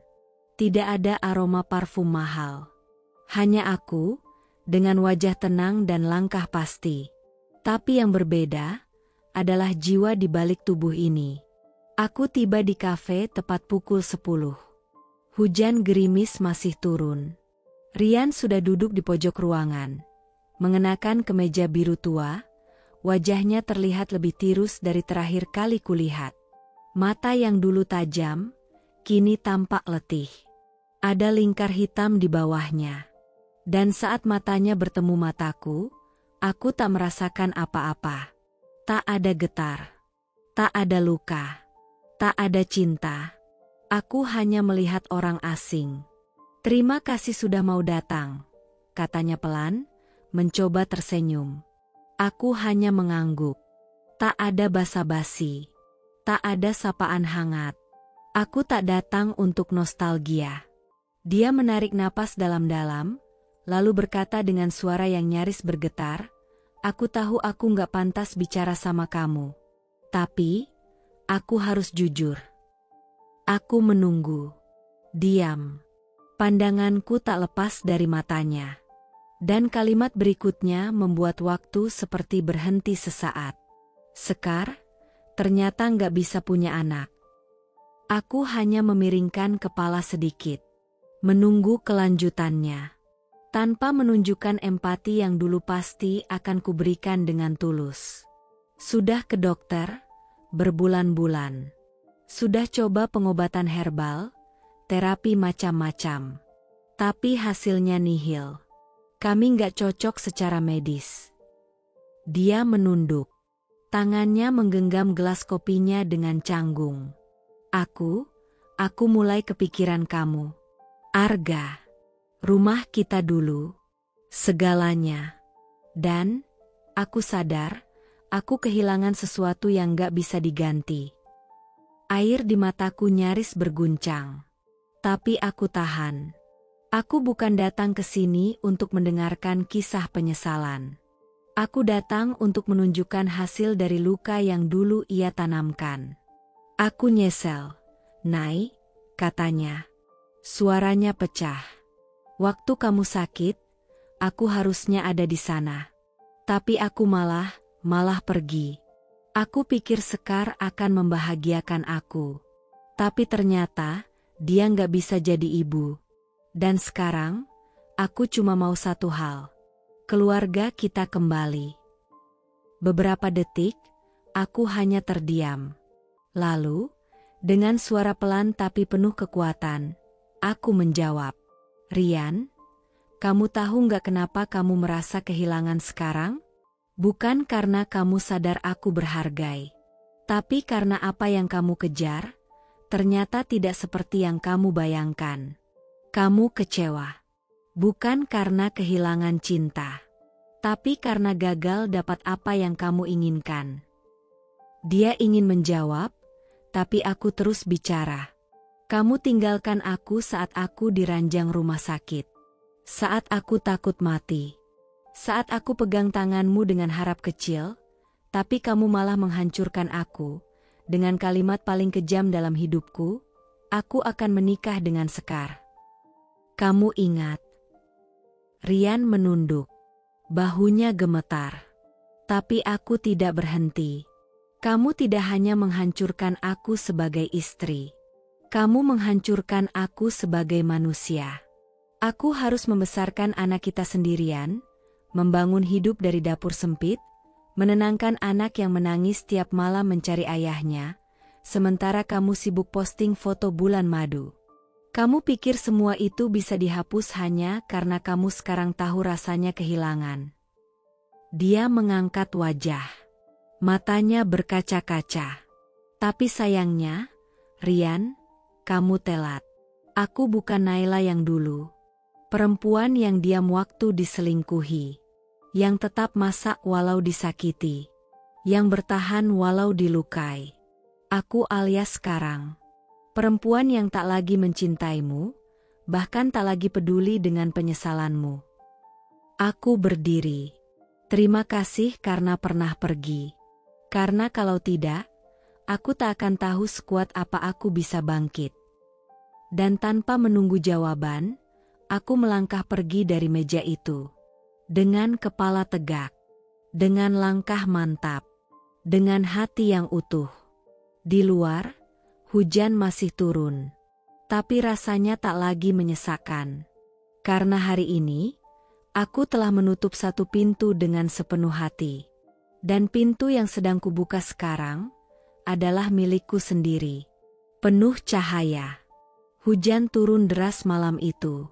Tidak ada aroma parfum mahal. Hanya aku, dengan wajah tenang dan langkah pasti. Tapi yang berbeda, adalah jiwa di balik tubuh ini. Aku tiba di kafe tepat pukul 10. Hujan gerimis masih turun. Rian sudah duduk di pojok ruangan. Mengenakan kemeja biru tua, wajahnya terlihat lebih tirus dari terakhir kali kulihat. Mata yang dulu tajam, kini tampak letih. Ada lingkar hitam di bawahnya. Dan saat matanya bertemu mataku, aku tak merasakan apa-apa. Tak ada getar. Tak ada luka. Tak ada cinta. Aku hanya melihat orang asing. "Terima kasih sudah mau datang," katanya pelan, mencoba tersenyum. Aku hanya mengangguk. Tak ada basa-basi. Tak ada sapaan hangat. Aku tak datang untuk nostalgia. Dia menarik napas dalam-dalam, lalu berkata dengan suara yang nyaris bergetar, "Aku tahu aku nggak pantas bicara sama kamu. Tapi, aku harus jujur." Aku menunggu. Diam. Pandanganku tak lepas dari matanya. Dan kalimat berikutnya membuat waktu seperti berhenti sesaat. "Sekar, ternyata nggak bisa punya anak." Aku hanya memiringkan kepala sedikit. Menunggu kelanjutannya. Tanpa menunjukkan empati yang dulu pasti akan kuberikan dengan tulus. Sudah ke dokter, berbulan-bulan. Sudah coba pengobatan herbal, terapi macam-macam. Tapi hasilnya nihil. Kami nggak cocok secara medis. Dia menunduk. Tangannya menggenggam gelas kopinya dengan canggung. Aku mulai kepikiran kamu. Arga. Rumah kita dulu. Segalanya. Dan, aku sadar, aku kehilangan sesuatu yang gak bisa diganti. Air di mataku nyaris berguncang. Tapi aku tahan. Aku bukan datang ke sini untuk mendengarkan kisah penyesalan. Aku datang untuk menunjukkan hasil dari luka yang dulu ia tanamkan. Aku nyesel, Nay, katanya. Suaranya pecah. Waktu kamu sakit, aku harusnya ada di sana. Tapi aku malah pergi. Aku pikir Sekar akan membahagiakan aku. Tapi ternyata, dia nggak bisa jadi ibu. Dan sekarang, aku cuma mau satu hal. Keluarga kita kembali. Beberapa detik, aku hanya terdiam. Lalu, dengan suara pelan tapi penuh kekuatan, aku menjawab, Rian, kamu tahu nggak kenapa kamu merasa kehilangan sekarang? Bukan karena kamu sadar aku berhargai. Tapi karena apa yang kamu kejar, ternyata tidak seperti yang kamu bayangkan. Kamu kecewa. Bukan karena kehilangan cinta. Tapi karena gagal dapat apa yang kamu inginkan. Dia ingin menjawab, tapi aku terus bicara. Kamu tinggalkan aku saat aku di ranjang rumah sakit. Saat aku takut mati. Saat aku pegang tanganmu dengan harap kecil, tapi kamu malah menghancurkan aku. Dengan kalimat paling kejam dalam hidupku, aku akan menikah dengan Sekar. Kamu ingat? Rian menunduk. Bahunya gemetar. Tapi aku tidak berhenti. Kamu tidak hanya menghancurkan aku sebagai istri. Kamu menghancurkan aku sebagai manusia. Aku harus membesarkan anak kita sendirian, membangun hidup dari dapur sempit, menenangkan anak yang menangis tiap malam mencari ayahnya, sementara kamu sibuk posting foto bulan madu. Kamu pikir semua itu bisa dihapus hanya karena kamu sekarang tahu rasanya kehilangan. Dia mengangkat wajah. Matanya berkaca-kaca. Tapi sayangnya, Rian, kamu telat. Aku bukan Naila yang dulu. Perempuan yang diam waktu diselingkuhi. Yang tetap masak walau disakiti. Yang bertahan walau dilukai. Aku alias sekarang. Perempuan yang tak lagi mencintaimu, bahkan tak lagi peduli dengan penyesalanmu. Aku berdiri. Terima kasih karena pernah pergi. Karena kalau tidak, aku tak akan tahu sekuat apa aku bisa bangkit. Dan tanpa menunggu jawaban, aku melangkah pergi dari meja itu. Dengan kepala tegak. Dengan langkah mantap. Dengan hati yang utuh. Di luar, hujan masih turun. Tapi rasanya tak lagi menyesakkan. Karena hari ini, aku telah menutup satu pintu dengan sepenuh hati. Dan pintu yang sedang kubuka sekarang, adalah milikku sendiri. Penuh cahaya. Hujan turun deras malam itu.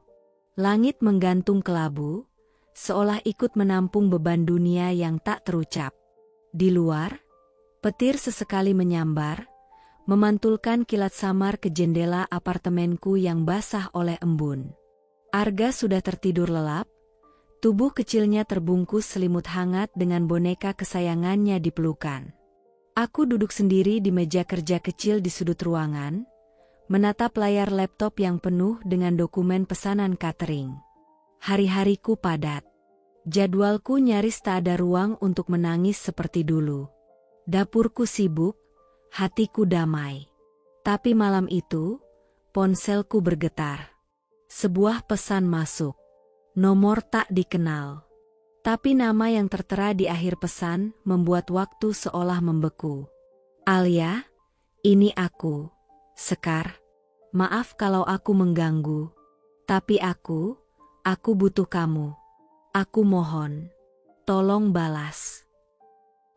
Langit menggantung kelabu, seolah ikut menampung beban dunia yang tak terucap. Di luar, petir sesekali menyambar, memantulkan kilat samar ke jendela apartemenku yang basah oleh embun. Arga sudah tertidur lelap, tubuh kecilnya terbungkus selimut hangat dengan boneka kesayangannya di pelukan. Aku duduk sendiri di meja kerja kecil di sudut ruangan, menatap layar laptop yang penuh dengan dokumen pesanan catering. Hari-hariku padat. Jadwalku nyaris tak ada ruang untuk menangis seperti dulu. Dapurku sibuk, hatiku damai. Tapi malam itu, ponselku bergetar. Sebuah pesan masuk. Nomor tak dikenal. Tapi nama yang tertera di akhir pesan membuat waktu seolah membeku. Alia, ini aku. Sekar, maaf kalau aku mengganggu. Tapi aku butuh kamu. Aku mohon, tolong balas.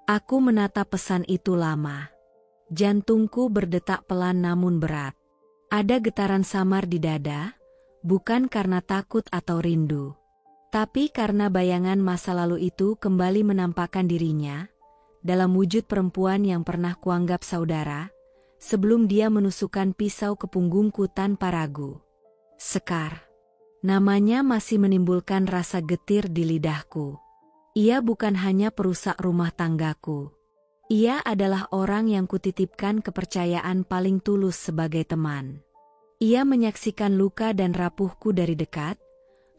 Aku menatap pesan itu lama. Jantungku berdetak pelan namun berat. Ada getaran samar di dada, bukan karena takut atau rindu. Tapi karena bayangan masa lalu itu kembali menampakkan dirinya, dalam wujud perempuan yang pernah kuanggap saudara, sebelum dia menusukkan pisau ke punggungku tanpa ragu. Sekar. Namanya masih menimbulkan rasa getir di lidahku. Ia bukan hanya perusak rumah tanggaku. Ia adalah orang yang kutitipkan kepercayaan paling tulus sebagai teman. Ia menyaksikan luka dan rapuhku dari dekat,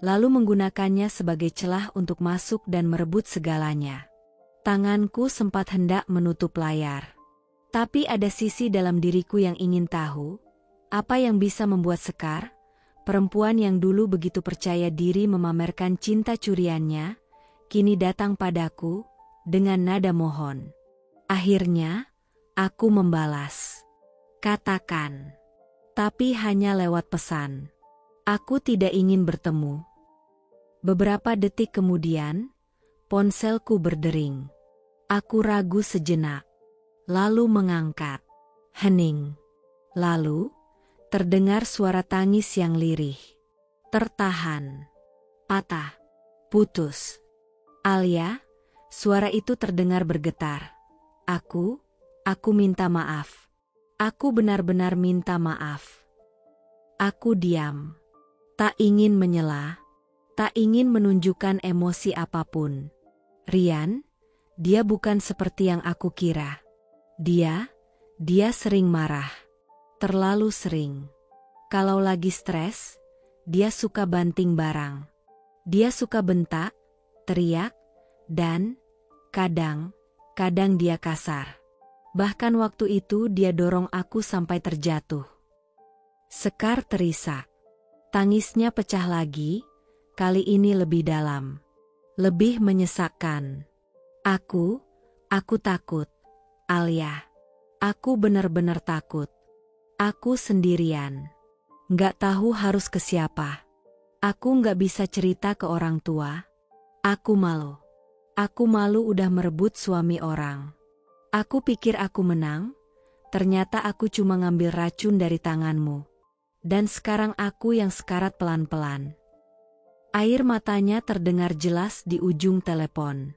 lalu menggunakannya sebagai celah untuk masuk dan merebut segalanya. Tanganku sempat hendak menutup layar. Tapi ada sisi dalam diriku yang ingin tahu, apa yang bisa membuat Sekar, perempuan yang dulu begitu percaya diri memamerkan cinta curiannya, kini datang padaku dengan nada mohon. Akhirnya, aku membalas. Katakan. Tapi hanya lewat pesan. Aku tidak ingin bertemu. Beberapa detik kemudian, ponselku berdering. Aku ragu sejenak. Lalu mengangkat. Hening. Lalu, terdengar suara tangis yang lirih. Tertahan. Patah. Putus. Alia, suara itu terdengar bergetar. Aku minta maaf. Aku benar-benar minta maaf. Aku diam. Tak ingin menyela. Tak ingin menunjukkan emosi apapun. Rian, dia bukan seperti yang aku kira. Dia sering marah. Terlalu sering. Kalau lagi stres, dia suka banting barang. Dia suka bentak, teriak, dan kadang dia kasar. Bahkan waktu itu dia dorong aku sampai terjatuh. Sekar terisak. Tangisnya pecah lagi, kali ini lebih dalam. Lebih menyesakkan. Aku takut. Alia. Aku benar-benar takut. Aku sendirian. Nggak tahu harus ke siapa. Aku nggak bisa cerita ke orang tua. Aku malu. Aku malu udah merebut suami orang. Aku pikir aku menang, ternyata aku cuma ngambil racun dari tanganmu. Dan sekarang aku yang sekarat pelan-pelan. Air matanya terdengar jelas di ujung telepon.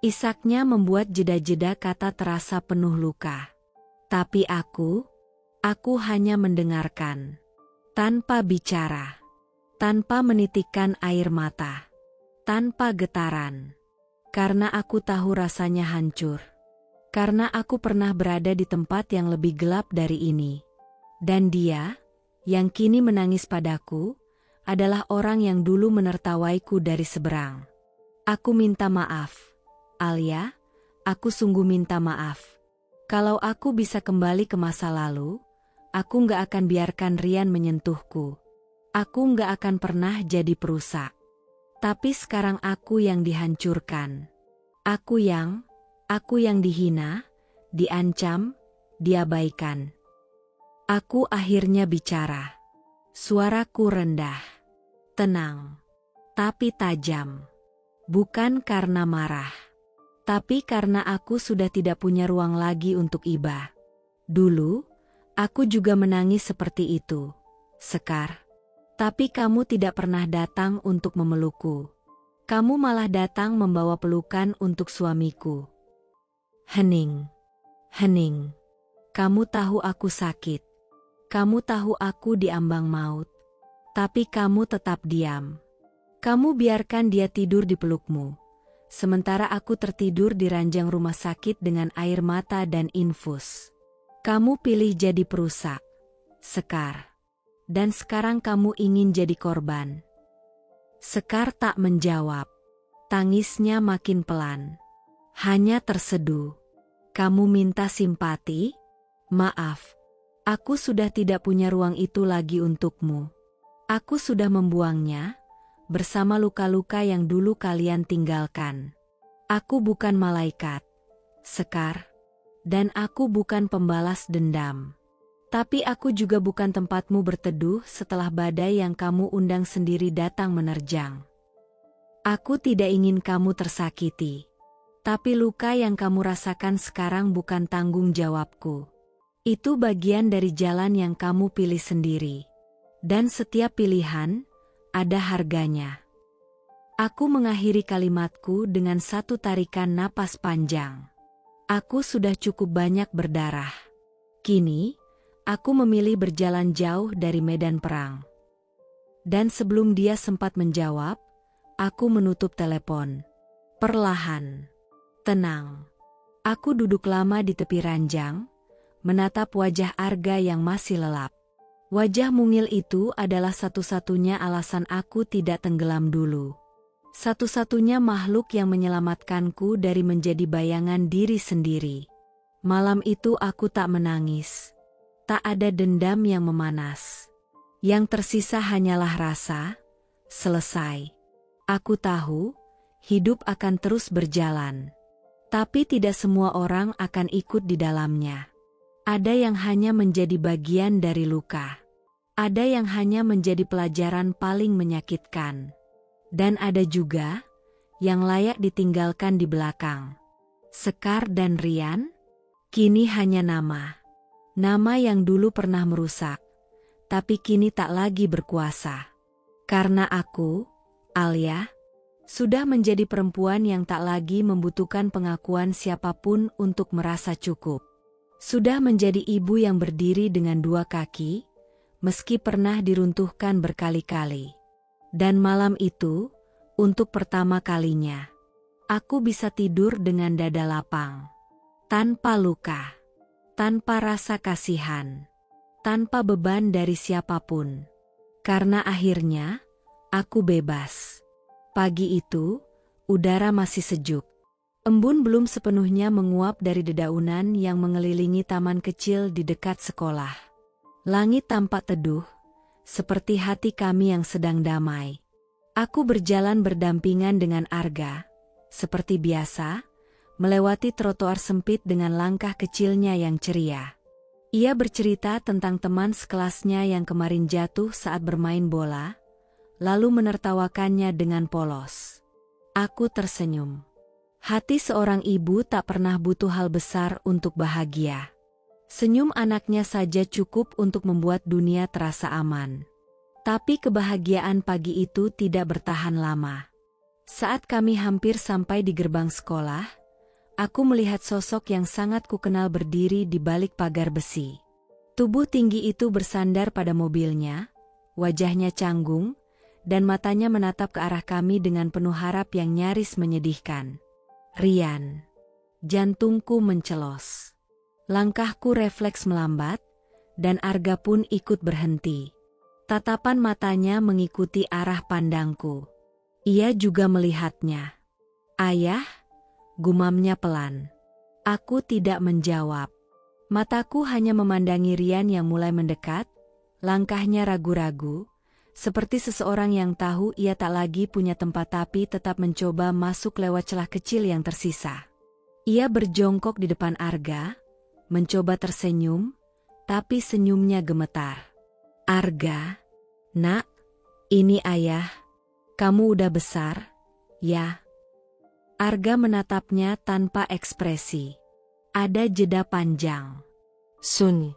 Isaknya membuat jeda-jeda kata terasa penuh luka. Tapi aku hanya mendengarkan. Tanpa bicara. Tanpa menitikkan air mata. Tanpa getaran. Karena aku tahu rasanya hancur. Karena aku pernah berada di tempat yang lebih gelap dari ini. Dan dia, yang kini menangis padaku, adalah orang yang dulu menertawaiku dari seberang. Aku minta maaf. Alia, aku sungguh minta maaf. Kalau aku bisa kembali ke masa lalu, aku nggak akan biarkan Rian menyentuhku. Aku nggak akan pernah jadi perusak. Tapi sekarang aku yang dihancurkan. Aku yang dihina, diancam, diabaikan. Aku akhirnya bicara. Suaraku rendah, tenang, tapi tajam. Bukan karena marah, tapi karena aku sudah tidak punya ruang lagi untuk iba. Dulu, aku juga menangis seperti itu, Sekar. Tapi kamu tidak pernah datang untuk memelukku. Kamu malah datang membawa pelukan untuk suamiku. Hening. Hening. Kamu tahu aku sakit. Kamu tahu aku diambang maut. Tapi kamu tetap diam. Kamu biarkan dia tidur di pelukmu. Sementara aku tertidur di ranjang rumah sakit dengan air mata dan infus. Kamu pilih jadi perusak, Sekar. Dan sekarang kamu ingin jadi korban. Sekar tak menjawab. Tangisnya makin pelan. Hanya terseduh. Kamu minta simpati? Maaf. Aku sudah tidak punya ruang itu lagi untukmu. Aku sudah membuangnya, bersama luka-luka yang dulu kalian tinggalkan. Aku bukan malaikat, Sekar. Dan aku bukan pembalas dendam. Tapi aku juga bukan tempatmu berteduh setelah badai yang kamu undang sendiri datang menerjang. Aku tidak ingin kamu tersakiti. Tapi luka yang kamu rasakan sekarang bukan tanggung jawabku. Itu bagian dari jalan yang kamu pilih sendiri. Dan setiap pilihan, ada harganya. Aku mengakhiri kalimatku dengan satu tarikan napas panjang. Aku sudah cukup banyak berdarah. Kini, aku memilih berjalan jauh dari medan perang. Dan sebelum dia sempat menjawab, aku menutup telepon. Perlahan. Tenang. Aku duduk lama di tepi ranjang, menatap wajah Arga yang masih lelap. Wajah mungil itu adalah satu-satunya alasan aku tidak tenggelam dulu. Satu-satunya makhluk yang menyelamatkanku dari menjadi bayangan diri sendiri. Malam itu aku tak menangis. Tak ada dendam yang memanas. Yang tersisa hanyalah rasa, selesai. Aku tahu, hidup akan terus berjalan. Tapi tidak semua orang akan ikut di dalamnya. Ada yang hanya menjadi bagian dari luka. Ada yang hanya menjadi pelajaran paling menyakitkan. Dan ada juga yang layak ditinggalkan di belakang. Sekar dan Rian, kini hanya nama. Nama yang dulu pernah merusak, tapi kini tak lagi berkuasa. Karena aku, Alia, sudah menjadi perempuan yang tak lagi membutuhkan pengakuan siapapun untuk merasa cukup. Sudah menjadi ibu yang berdiri dengan dua kaki, meski pernah diruntuhkan berkali-kali. Dan malam itu, untuk pertama kalinya, aku bisa tidur dengan dada lapang. Tanpa luka, tanpa rasa kasihan, tanpa beban dari siapapun. Karena akhirnya, aku bebas. Pagi itu, udara masih sejuk. Embun belum sepenuhnya menguap dari dedaunan yang mengelilingi taman kecil di dekat sekolah. Langit tampak teduh, seperti hati kami yang sedang damai. Aku berjalan berdampingan dengan Arga, seperti biasa, melewati trotoar sempit dengan langkah kecilnya yang ceria. Ia bercerita tentang teman sekelasnya yang kemarin jatuh saat bermain bola, lalu menertawakannya dengan polos. Aku tersenyum. Hati seorang ibu tak pernah butuh hal besar untuk bahagia. Senyum anaknya saja cukup untuk membuat dunia terasa aman. Tapi kebahagiaan pagi itu tidak bertahan lama. Saat kami hampir sampai di gerbang sekolah, aku melihat sosok yang sangat kukenal berdiri di balik pagar besi. Tubuh tinggi itu bersandar pada mobilnya, wajahnya canggung, dan matanya menatap ke arah kami dengan penuh harap yang nyaris menyedihkan. Rian. Jantungku mencelos. Langkahku refleks melambat, dan Arga pun ikut berhenti. Tatapan matanya mengikuti arah pandangku. Ia juga melihatnya. Ayah, gumamnya pelan. Aku tidak menjawab. Mataku hanya memandangi Rian yang mulai mendekat, langkahnya ragu-ragu, seperti seseorang yang tahu ia tak lagi punya tempat tapi tetap mencoba masuk lewat celah kecil yang tersisa. Ia berjongkok di depan Arga, mencoba tersenyum, tapi senyumnya gemetar. Arga, nak, ini ayah. Kamu udah besar, ya? Arga menatapnya tanpa ekspresi. Ada jeda panjang. Sunyi.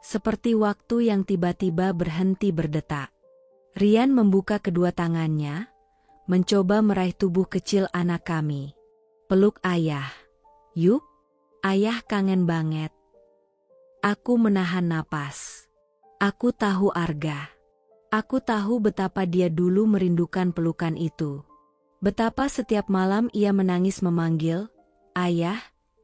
Seperti waktu yang tiba-tiba berhenti berdetak. Rian membuka kedua tangannya, mencoba meraih tubuh kecil anak kami. Peluk ayah. Yuk, ayah kangen banget. Aku menahan napas. Aku tahu Arga. Aku tahu betapa dia dulu merindukan pelukan itu. Betapa setiap malam ia menangis memanggil, "Ayah,"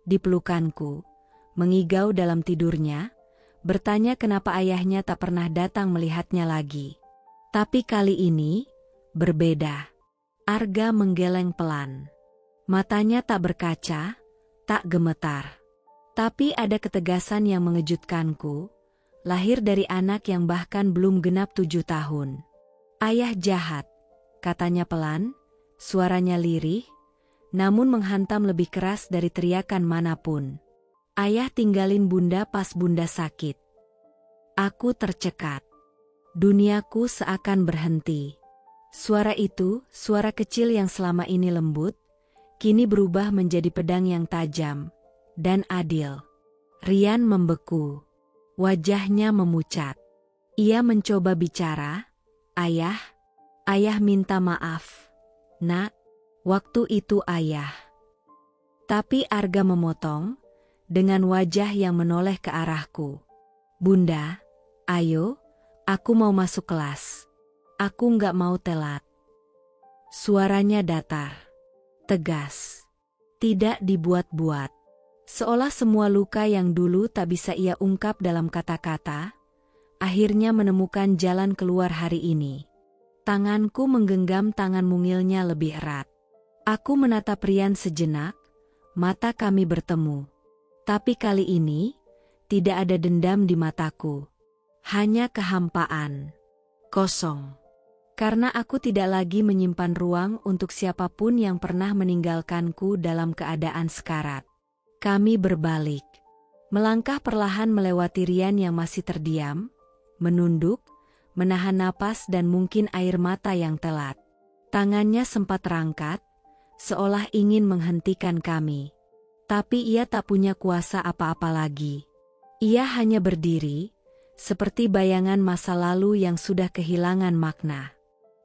di pelukanku, mengigau dalam tidurnya, bertanya kenapa ayahnya tak pernah datang melihatnya lagi. Tapi kali ini, berbeda. Arga menggeleng pelan. Matanya tak berkaca, tak gemetar. Tapi ada ketegasan yang mengejutkanku, lahir dari anak yang bahkan belum genap 7 tahun. Ayah jahat, katanya pelan, suaranya lirih, namun menghantam lebih keras dari teriakan manapun. Ayah tinggalin bunda pas bunda sakit. Aku tercekat. Duniaku seakan berhenti. Suara itu, suara kecil yang selama ini lembut, kini berubah menjadi pedang yang tajam dan adil. Rian membeku. Wajahnya memucat. Ia mencoba bicara, "Ayah, ayah minta maaf. Nak, waktu itu ayah." Tapi Arga memotong, dengan wajah yang menoleh ke arahku. "Bunda, ayo, aku mau masuk kelas. Aku nggak mau telat." Suaranya datar, tegas, tidak dibuat-buat. Seolah semua luka yang dulu tak bisa ia ungkap dalam kata-kata, akhirnya menemukan jalan keluar hari ini. Tanganku menggenggam tangan mungilnya lebih erat. Aku menatap Rian sejenak, mata kami bertemu. Tapi kali ini, tidak ada dendam di mataku. Hanya kehampaan. Kosong. Karena aku tidak lagi menyimpan ruang untuk siapapun yang pernah meninggalkanku dalam keadaan sekarat. Kami berbalik. Melangkah perlahan melewati Rian yang masih terdiam, menunduk, menahan napas dan mungkin air mata yang telat. Tangannya sempat terangkat, seolah ingin menghentikan kami. Tapi ia tak punya kuasa apa-apa lagi. Ia hanya berdiri, seperti bayangan masa lalu yang sudah kehilangan makna.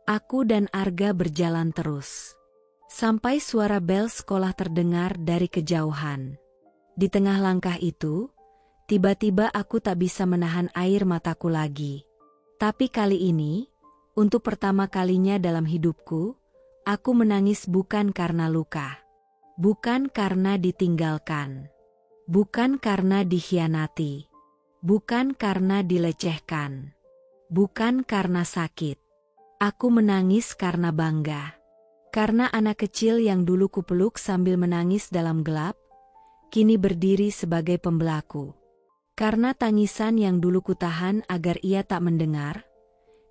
Aku dan Arga berjalan terus. Sampai suara bel sekolah terdengar dari kejauhan. Di tengah langkah itu, tiba-tiba aku tak bisa menahan air mataku lagi. Tapi kali ini, untuk pertama kalinya dalam hidupku, aku menangis bukan karena luka. Bukan karena ditinggalkan. Bukan karena dikhianati. Bukan karena dilecehkan. Bukan karena sakit. Aku menangis karena bangga. Karena anak kecil yang dulu kupeluk sambil menangis dalam gelap, kini berdiri sebagai pembelaku. Karena tangisan yang dulu kutahan agar ia tak mendengar,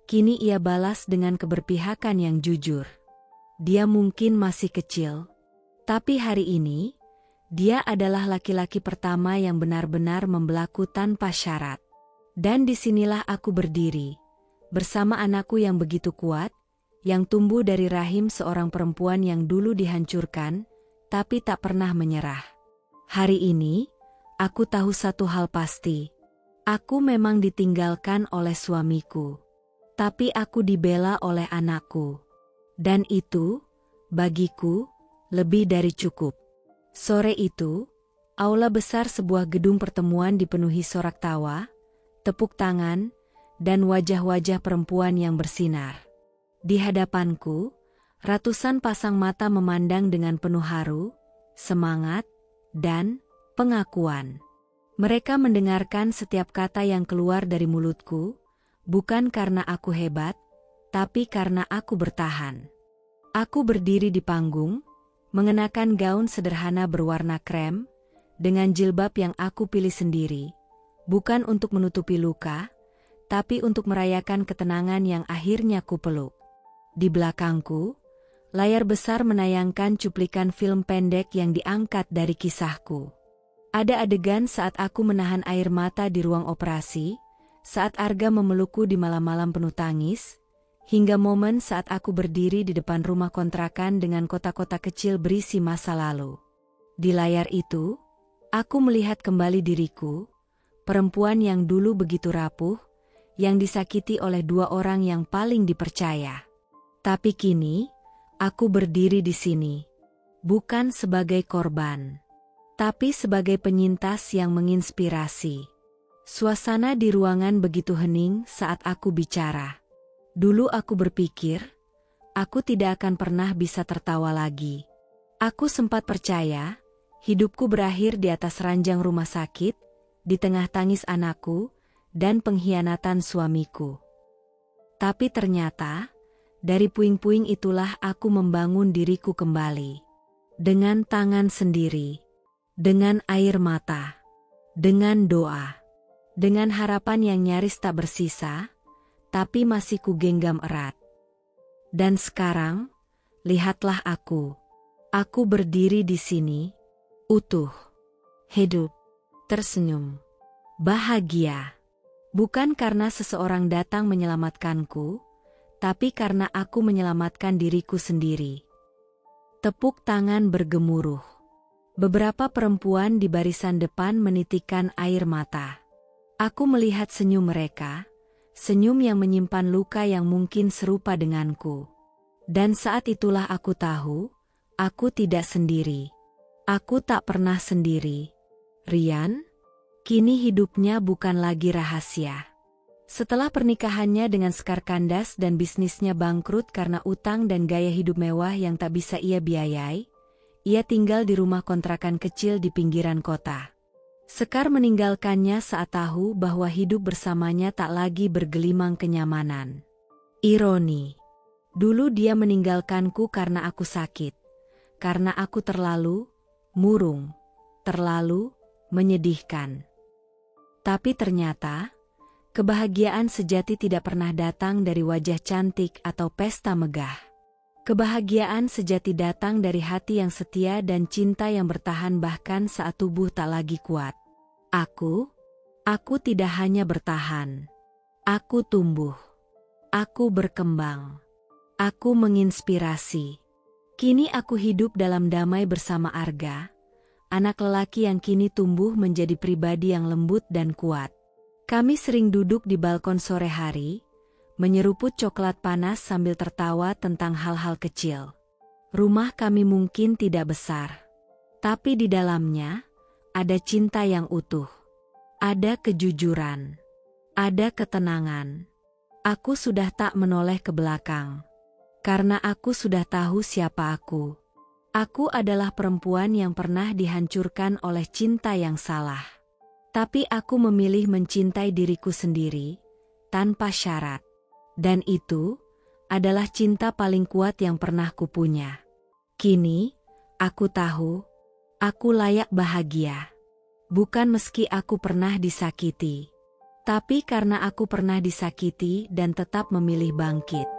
kini ia balas dengan keberpihakan yang jujur. Dia mungkin masih kecil, tapi hari ini, dia adalah laki-laki pertama yang benar-benar membelaku tanpa syarat. Dan disinilah aku berdiri, bersama anakku yang begitu kuat, yang tumbuh dari rahim seorang perempuan yang dulu dihancurkan, tapi tak pernah menyerah. Hari ini, aku tahu satu hal pasti. Aku memang ditinggalkan oleh suamiku. Tapi aku dibela oleh anakku. Dan itu, bagiku, lebih dari cukup. Sore itu, aula besar sebuah gedung pertemuan dipenuhi sorak tawa, tepuk tangan, dan wajah-wajah perempuan yang bersinar. Di hadapanku, ratusan pasang mata memandang dengan penuh haru, semangat, dan pengakuan. Mereka mendengarkan setiap kata yang keluar dari mulutku, bukan karena aku hebat, tapi karena aku bertahan. Aku berdiri di panggung, mengenakan gaun sederhana berwarna krem, dengan jilbab yang aku pilih sendiri, bukan untuk menutupi luka, tapi untuk merayakan ketenangan yang akhirnya kupeluk. Di belakangku, layar besar menayangkan cuplikan film pendek yang diangkat dari kisahku. Ada adegan saat aku menahan air mata di ruang operasi, saat Arga memelukku di malam-malam penuh tangis, hingga momen saat aku berdiri di depan rumah kontrakan dengan kotak-kotak kecil berisi masa lalu. Di layar itu, aku melihat kembali diriku, perempuan yang dulu begitu rapuh, yang disakiti oleh dua orang yang paling dipercaya. Tapi kini, aku berdiri di sini, bukan sebagai korban, tapi sebagai penyintas yang menginspirasi. Suasana di ruangan begitu hening saat aku bicara. Dulu aku berpikir, aku tidak akan pernah bisa tertawa lagi. Aku sempat percaya, hidupku berakhir di atas ranjang rumah sakit, di tengah tangis anakku, dan pengkhianatan suamiku. Tapi ternyata, dari puing-puing itulah aku membangun diriku kembali. Dengan tangan sendiri, dengan air mata, dengan doa, dengan harapan yang nyaris tak bersisa, tapi masih kugenggam erat. Dan sekarang, lihatlah aku. Aku berdiri di sini, utuh, hidup, tersenyum, bahagia. Bukan karena seseorang datang menyelamatkanku, tapi karena aku menyelamatkan diriku sendiri. Tepuk tangan bergemuruh. Beberapa perempuan di barisan depan menitikkan air mata. Aku melihat senyum mereka, senyum yang menyimpan luka yang mungkin serupa denganku. Dan saat itulah aku tahu, aku tidak sendiri. Aku tak pernah sendiri. Rian, kini hidupnya bukan lagi rahasia. Setelah pernikahannya dengan Sekar kandas dan bisnisnya bangkrut karena utang dan gaya hidup mewah yang tak bisa ia biayai, Ia tinggal di rumah kontrakan kecil di pinggiran kota. Sekar meninggalkannya saat tahu bahwa hidup bersamanya tak lagi bergelimang kenyamanan. Ironi. Dulu dia meninggalkanku karena aku sakit. Karena aku terlalu murung, terlalu menyedihkan. Tapi ternyata, kebahagiaan sejati tidak pernah datang dari wajah cantik atau pesta megah. Kebahagiaan sejati datang dari hati yang setia dan cinta yang bertahan bahkan saat tubuh tak lagi kuat. Aku tidak hanya bertahan. Aku tumbuh. Aku berkembang. Aku menginspirasi. Kini aku hidup dalam damai bersama Arga, anak lelaki yang kini tumbuh menjadi pribadi yang lembut dan kuat. Kami sering duduk di balkon sore hari, menyeruput coklat panas sambil tertawa tentang hal-hal kecil. Rumah kami mungkin tidak besar, tapi di dalamnya ada cinta yang utuh. Ada kejujuran. Ada ketenangan. Aku sudah tak menoleh ke belakang. Karena aku sudah tahu siapa aku. Aku adalah perempuan yang pernah dihancurkan oleh cinta yang salah. Tapi aku memilih mencintai diriku sendiri, tanpa syarat. Dan itu adalah cinta paling kuat yang pernah kupunya. Kini, aku tahu, aku layak bahagia. Bukan meski aku pernah disakiti, tapi karena aku pernah disakiti dan tetap memilih bangkit.